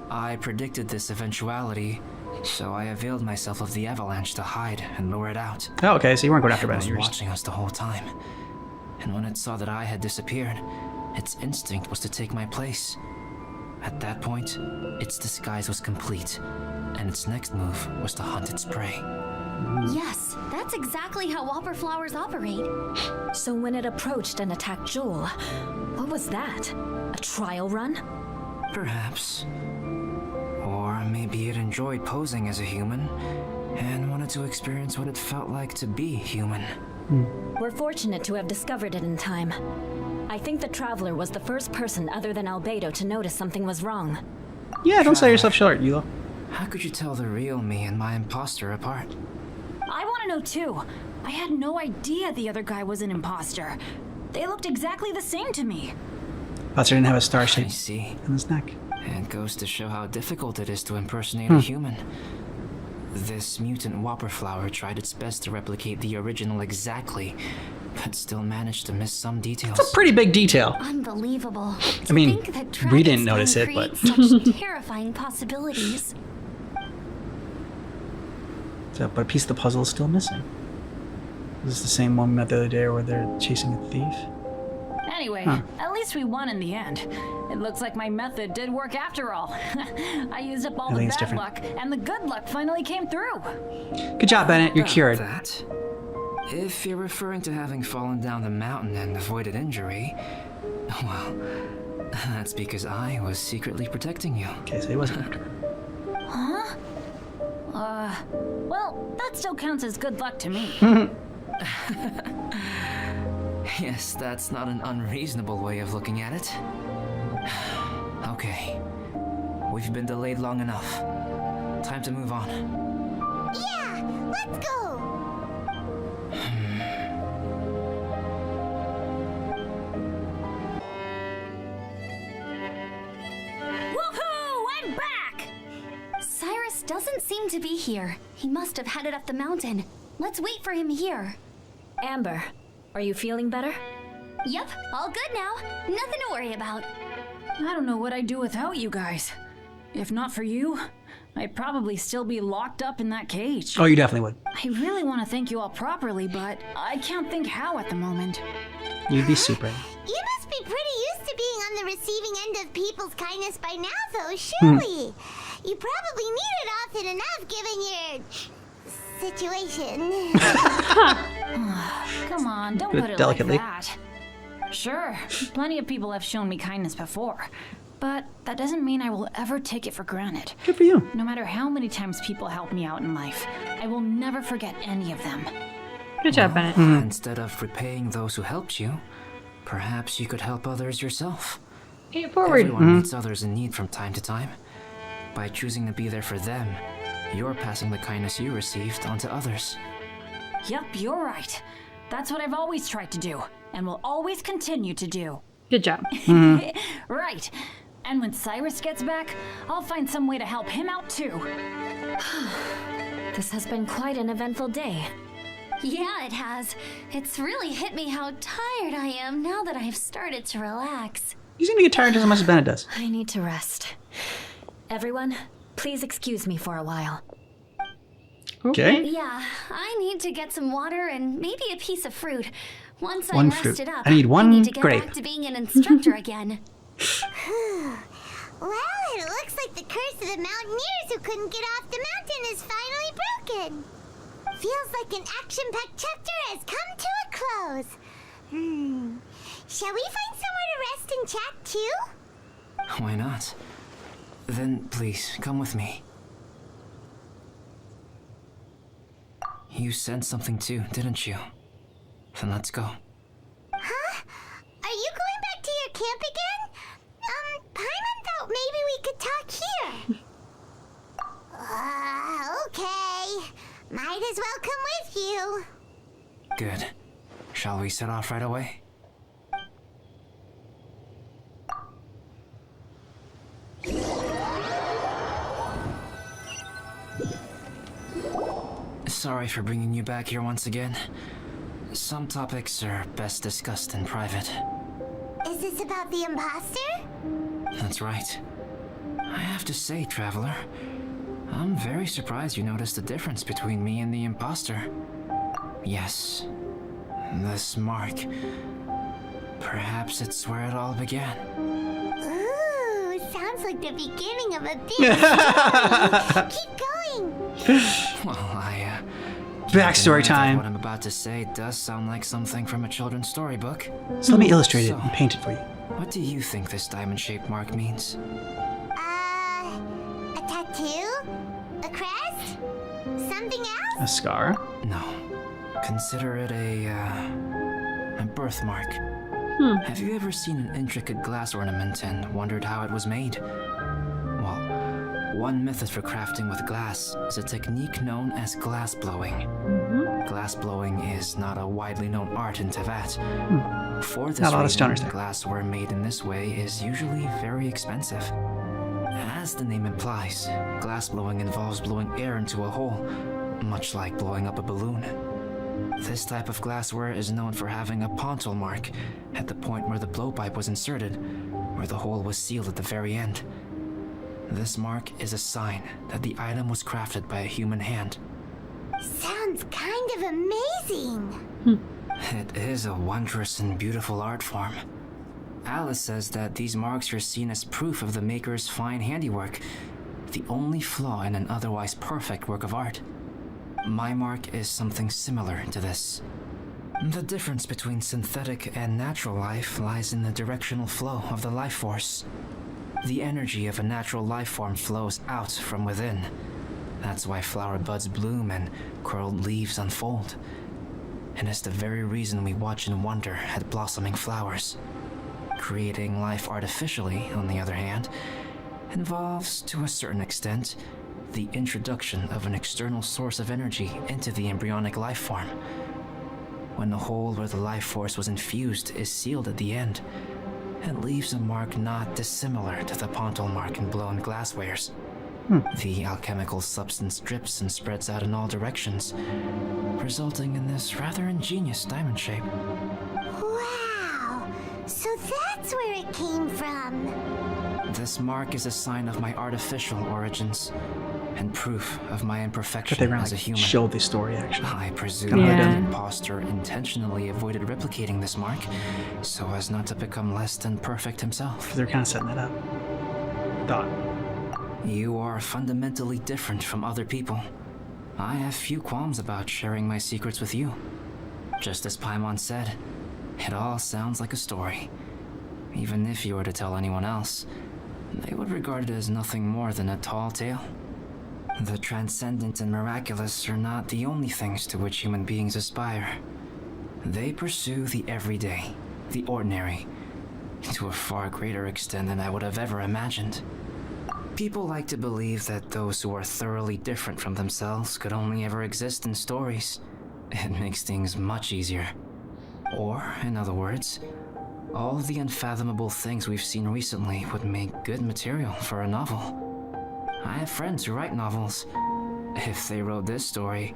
I predicted this eventuality, so I availed myself of the avalanche to hide and lure it out. Oh, okay, so you weren't going after It bad. was You were just... watching us the whole time. And when it saw that I had disappeared, its instinct was to take my place. At that point, its disguise was complete, and its next move was to hunt its prey. Yes, that's exactly how whopper flowers operate. So when it approached and attacked Joel, what was that? A trial run? Perhaps. Or maybe it enjoyed posing as a human, and wanted to experience what it felt like to be human. We're fortunate to have discovered it in time. I think the Traveler was the first person other than Albedo to notice something was wrong. Yeah, don't sell yourself short, Yulo. How could you tell the real me and my imposter apart? I want to know too. I had no idea the other guy was an imposter. They looked exactly the same to me. Buster didn't have a star I shape see. in his neck. It goes to show how difficult it is to impersonate a human. This mutant whopper flower tried its best to replicate the original exactly, but still managed to miss some details. It's a pretty big detail. Unbelievable. I mean, To think that we didn't Dragonspine notice it, but... creates such terrifying possibilities. So, but a piece of the puzzle is still missing. Is this the same one we met the other day where they're chasing a thief? Anyway, at least we won in the end. It looks like my method did work after all. I used up all I the think it's bad different. luck, and the good luck finally came through. Good job, Bennett. You're About cured. That. If you're referring to having fallen down the mountain and avoided injury, well, that's because I was secretly protecting you. Okay, so he wasn't after her. Huh? Well, that still counts as good luck to me. Yes, that's not an unreasonable way of looking at it. Okay. We've been delayed long enough. Time to move on. Yeah, let's go. Woohoo! I'm back! Cyrus doesn't seem to be here. He must have headed up the mountain. Let's wait for him here. Amber, are you feeling better? Yep, all good now. Nothing to worry about. I don't know what I'd do without you guys. If not for you, I'd probably still be locked up in that cage. Oh, you definitely would. I really want to thank you all properly, but I can't think how at the moment. You'd be super. You must be pretty used to being on the receiving end of people's kindness by now, though, surely. You probably need it often enough given your situation. Come on, don't Good, put it delicately. like that. Sure, plenty of people have shown me kindness before, but that doesn't mean I will ever take it for granted. Good for you. No matter how many times people help me out in life, I will never forget any of them. Good job, Bennett. Instead of repaying those who helped you, perhaps you could help others yourself. Pay it forward. Everyone meets others in need from time to time. By choosing to be there for them, you're passing the kindness you received onto others. Yep, you're right. That's what I've always tried to do, and will always continue to do. Good job. Right. And when Cyrus gets back, I'll find some way to help him out too. This has been quite an eventful day. Yeah, it has. It's really hit me how tired I am now that I've started to relax. You seem to get tired just as much as Bennett does. I need to rest. Everyone, please excuse me for a while. Okay. Yeah, I need to get some water and maybe a piece of fruit. Once One I'm fruit. rested up, I need one need to get grape. back to being an instructor again. Well, it looks like the curse of the mountaineers who couldn't get off the mountain is finally broken. Feels like an action-packed chapter has come to a close. Shall we find somewhere to rest and chat too? Why not? Then please, come with me. You sensed something too, didn't you? Then let's go. Huh? Are you going back to your camp again? Paimon thought maybe we could talk here. Okay. Might as well come with you. Good. Shall we set off right away? Sorry for bringing you back here once again. Some topics are best discussed in private. Is this about the imposter? That's right. I have to say, Traveler, I'm very surprised you noticed the difference between me and the imposter. Yes, this mark. Perhaps it's where it all began. Ooh, sounds like the beginning of a big story. Keep going. Well, Backstory time. What I'm about to say does sound like something from a children's storybook. So let me illustrate it So, and paint it for you. What do you think this diamond-shaped mark means? A tattoo? A crest? Something else? A scar? No. Consider it a birthmark. Have you ever seen an intricate glass ornament and wondered how it was made? Well, one method for crafting with glass is a technique known as glass blowing. Glass blowing is not a widely known art in Tevat. For this Not a lot of reason, stoners there. glassware made in this way is usually very expensive. As the name implies, glass blowing involves blowing air into a hole, much like blowing up a balloon. This type of glassware is known for having a pontal mark at the point where the blowpipe was inserted, where the hole was sealed at the very end. This mark is a sign that the item was crafted by a human hand. Sounds kind of amazing. It is a wondrous and beautiful art form. Alice says that these marks are seen as proof of the maker's fine handiwork, the only flaw in an otherwise perfect work of art. My mark is something similar to this. The difference between synthetic and natural life lies in the directional flow of the life force. The energy of a natural life form flows out from within. That's why flower buds bloom and curled leaves unfold. And it's the very reason we watch and wonder at blossoming flowers. Creating life artificially, on the other hand, involves, to a certain extent, the introduction of an external source of energy into the embryonic life form. When the hole where the life force was infused is sealed at the end, it leaves a mark not dissimilar to the pontal mark in blown glasswares. The alchemical substance drips and spreads out in all directions, resulting in this rather ingenious diamond shape. Wow! So that's where it came from. This mark is a sign of my artificial origins, and proof of my But imperfection they were as a like human. show the story actually. I presume Yeah. that the imposter intentionally avoided replicating this mark, so as not to become less than perfect himself. They're kind of setting that up. Thought. You are fundamentally different from other people. I have few qualms about sharing my secrets with you. Just as Paimon said, it all sounds like a story. Even if you were to tell anyone else, they would regard it as nothing more than a tall tale. The transcendent and miraculous are not the only things to which human beings aspire. They pursue the everyday, the ordinary, to a far greater extent than I would have ever imagined. People like to believe that those who are thoroughly different from themselves could only ever exist in stories. It makes things much easier. Or, in other words, all the unfathomable things we've seen recently would make good material for a novel. I have friends who write novels. If they wrote this story,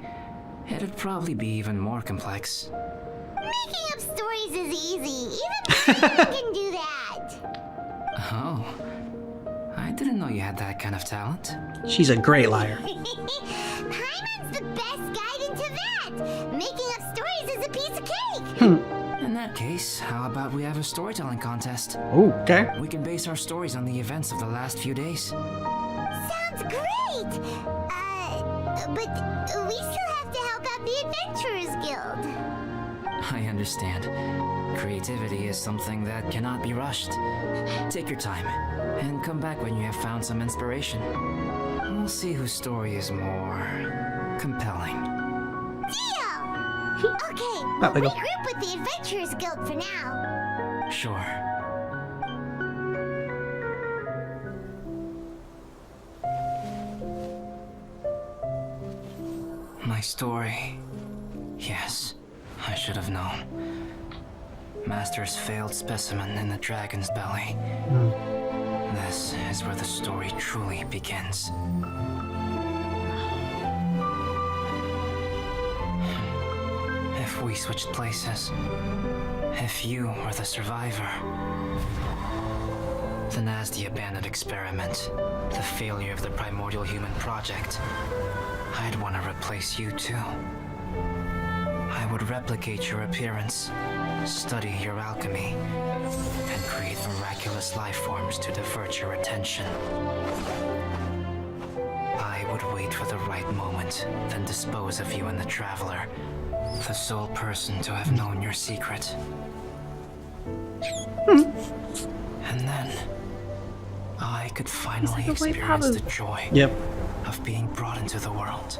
it'd probably be even more complex. Making up stories is easy. Even I can do that. Oh, I didn't know you had that kind of talent. She's a great liar. Paimon's the best guide into that. Making up stories is a piece of cake. In that case, how about we have a storytelling contest? Oh, okay. We can base our stories on the events of the last few days. Sounds great. But we still have to help out the Adventurers Guild. I understand. Creativity is something that cannot be rushed. Take your time, and come back when you have found some inspiration. We'll see whose story is more compelling. Deal! Okay, we'll That wiggle. regroup with the Adventurers Guild for now. Sure. My story. Yes, I should have known. Master's failed specimen in the dragon's belly. This is where the story truly begins. If we switched places, if you were the survivor, then as the abandoned experiment, the failure of the primordial human project, I'd want to replace you too. I would replicate your appearance, study your alchemy, and create miraculous life forms to divert your attention. I would wait for the right moment, then dispose of you and the Traveler, the sole person to have known your secret. And then, I could finally like a white experience powder. the joy Yep. of being brought into the world.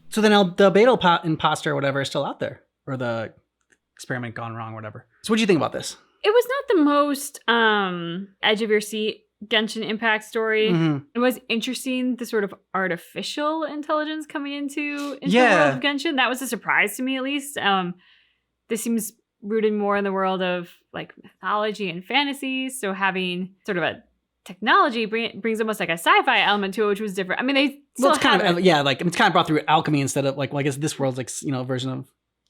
So then the beta imposter or whatever is still out there, or the experiment gone wrong or whatever. So what do you think about this? It was not the most edge of your seat Genshin Impact story. Mhm. It was interesting, the sort of artificial intelligence coming into the Yeah. world of Genshin. That was a surprise to me, at least. This seems rooted more in the world of like mythology and fantasy. So having sort of a technology brings almost like a sci-fi element to it, which was different. I mean, they still Well, it's kind have of like it's kind of brought through alchemy instead of like, well, I guess this world's like, you know, version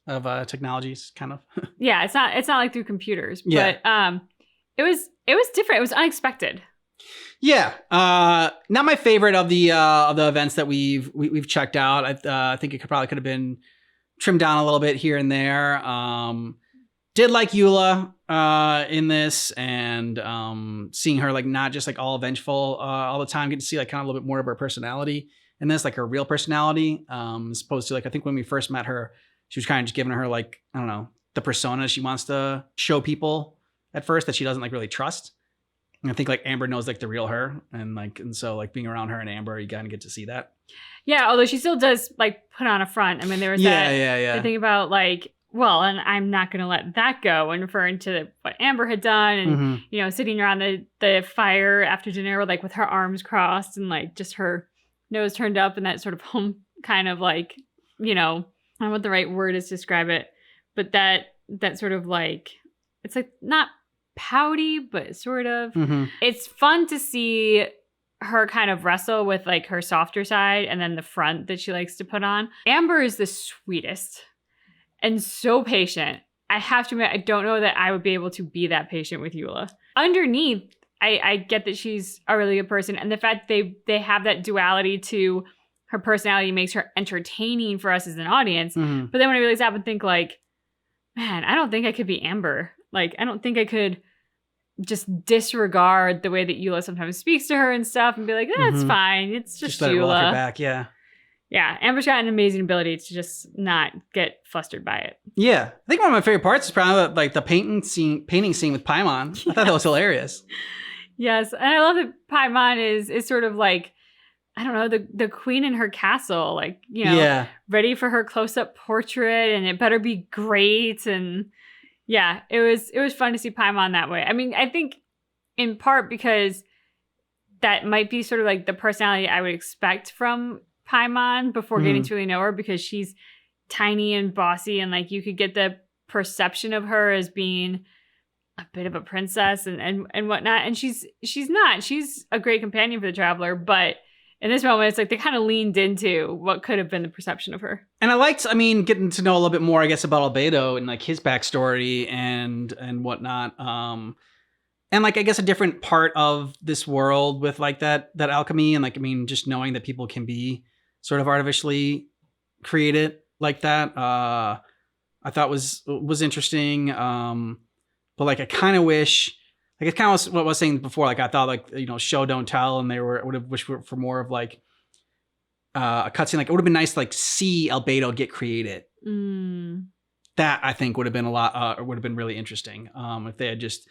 of technologies kind of. Yeah, it's not like through computers, Yeah. but it was different. It was unexpected. Yeah, not my favorite of the events that we've checked out. I think it could have been trimmed down a little bit here and there. Did like Eula in this, and seeing her like not just like all vengeful all the time. Get to see like kind of a little bit more of her personality in this, like her real personality, as opposed to like I think when we first met her, she was kind of just giving her like I don't know the persona she wants to show people at first that she doesn't like really trust. And I think like Amber knows like the real her, and so like being around her and Amber, you kind of get to see that. Yeah, although she still does like put on a front. I mean, there was that thing about like, well, and I'm not going to let that go, and referring to what Amber had done, and you know, sitting around the fire after dinner, like with her arms crossed and like just her nose turned up, and that sort of home kind of like, you know, I don't know what the right word is to describe it, but that sort of like, it's like not pouty, but sort of. It's fun to see her kind of wrestle with like her softer side and then the front that she likes to put on. Amber is the sweetest and so patient. I have to admit, I don't know that I would be able to be that patient with Eula. Underneath, I get that she's a really good person, and the fact they have that duality to her personality makes her entertaining for us as an audience. But then when I really stop and think like, man, I don't think I could be Amber. Like, I don't think I could just disregard the way that Eula sometimes speaks to her and stuff and be like, that's fine. It's just let her roll off Eula. your back, yeah. Yeah, Amber's got an amazing ability to just not get flustered by it. Yeah, I think one of my favorite parts is probably like the painting scene with Paimon. I thought that was hilarious. Yes, and I love that Paimon is sort of like, I don't know, the queen in her castle, like, you know, ready for her close-up portrait, and it better be great. And yeah, it was fun to see Paimon that way. I mean, I think in part because that might be sort of like the personality I would expect from Paimon before getting to really know her, because she's tiny and bossy, and like you could get the perception of her as being a bit of a princess and whatnot. And she's not. She's a great companion for the traveler, but in this moment, it's like they kind of leaned into what could have been the perception of her. And I liked, I mean, getting to know a little bit more, I guess, about Albedo and like his backstory and whatnot. And like, I guess a different part of this world with like that alchemy. And like, I mean, just knowing that people can be sort of artificially created like that, I thought was interesting. But like, I kind of wish, like it's kind of what I was saying before. Like I thought, like, you know, show don't tell, and would have wished for more of like a cutscene. Like it would have been nice to like see Albedo get created. That I think would have been a lot. Would have been really interesting if they had just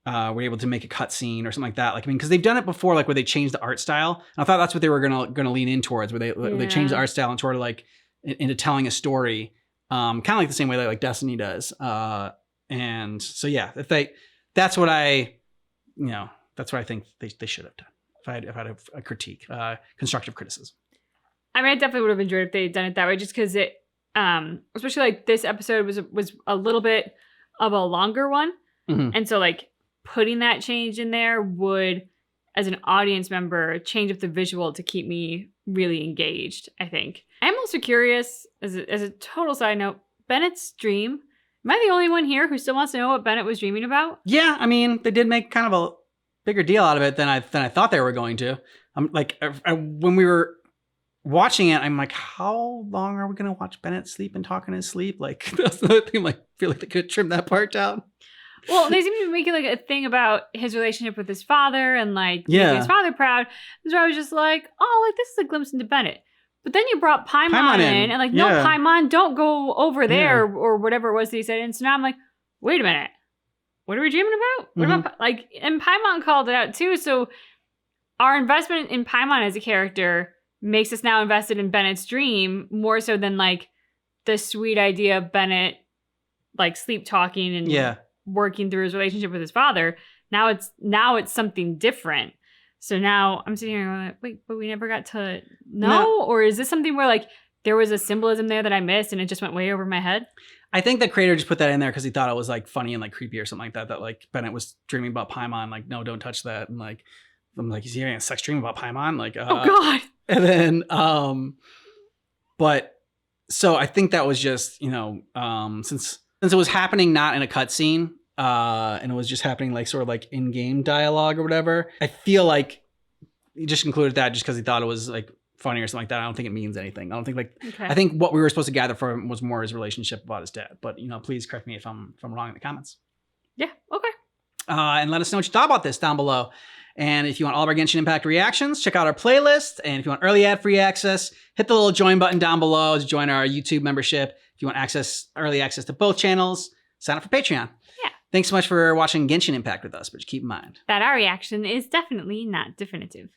were able to make a cutscene or something like that. Like I mean, because they've done it before, like where they changed the art style. And I thought that's what they were gonna lean in towards, where they changed the art style and sort of like into telling a story, kind of like the same way that like Destiny does. And so yeah, that's what I think they should have done. If I had a critique, constructive criticism. I mean, I definitely would have enjoyed if they had done it that way, just because it, especially like this episode was a little bit of a longer one. And so like putting that change in there would, as an audience member, change up the visual to keep me really engaged, I think. I'm also curious, as a total side note, Bennett's dream. Am I the only one here who still wants to know what Bennett was dreaming about? Yeah, I mean, they did make kind of a bigger deal out of it than I thought they were going to. Like when we were watching it, I'm like, how long are we going to watch Bennett sleep and talk in his sleep? Like that's the thing. I'm like, I feel like they could trim that part down. Well, they seem to be making like a thing about his relationship with his father and like making his father proud. So I was just like, oh, like this is a glimpse into Bennett. But then you brought Paimon in and like, no, Paimon, don't go over there or whatever it was that he said. And so now I'm like, wait a minute. What are we dreaming about? What about like, and Paimon called it out too. So our investment in Paimon as a character makes us now invested in Bennett's dream more so than like the sweet idea of Bennett like sleep talking and working through his relationship with his father. Now it's something different. So now I'm sitting here going, wait, but we never got to know? No. Or is this something where like there was a symbolism there that I missed and it just went way over my head? I think the creator just put that in there because he thought it was like funny and like creepy or something like that. That like Bennett was dreaming about Paimon, like, no, don't touch that. And like, I'm like, is he having a sex dream about Paimon? Like, Oh God. And then, but so I think that was just, you know, since it was happening not in a cutscene, and it was just happening like sort of like in-game dialogue or whatever. I feel like he just included that just because he thought it was like funny or something like that. I don't think it means anything. I don't think like, Okay. I think what we were supposed to gather from him was more his relationship about his dad. But, you know, please correct me if I'm wrong in the comments. Yeah. Okay. And let us know what you thought about this down below. And if you want all of our Genshin Impact reactions, check out our playlist. And if you want early ad-free access, hit the little join button down below to join our YouTube membership. If you want early access to both channels, sign up for Patreon. Yeah. Thanks so much for watching Genshin Impact with us, but just keep in mind That our reaction is definitely not definitive.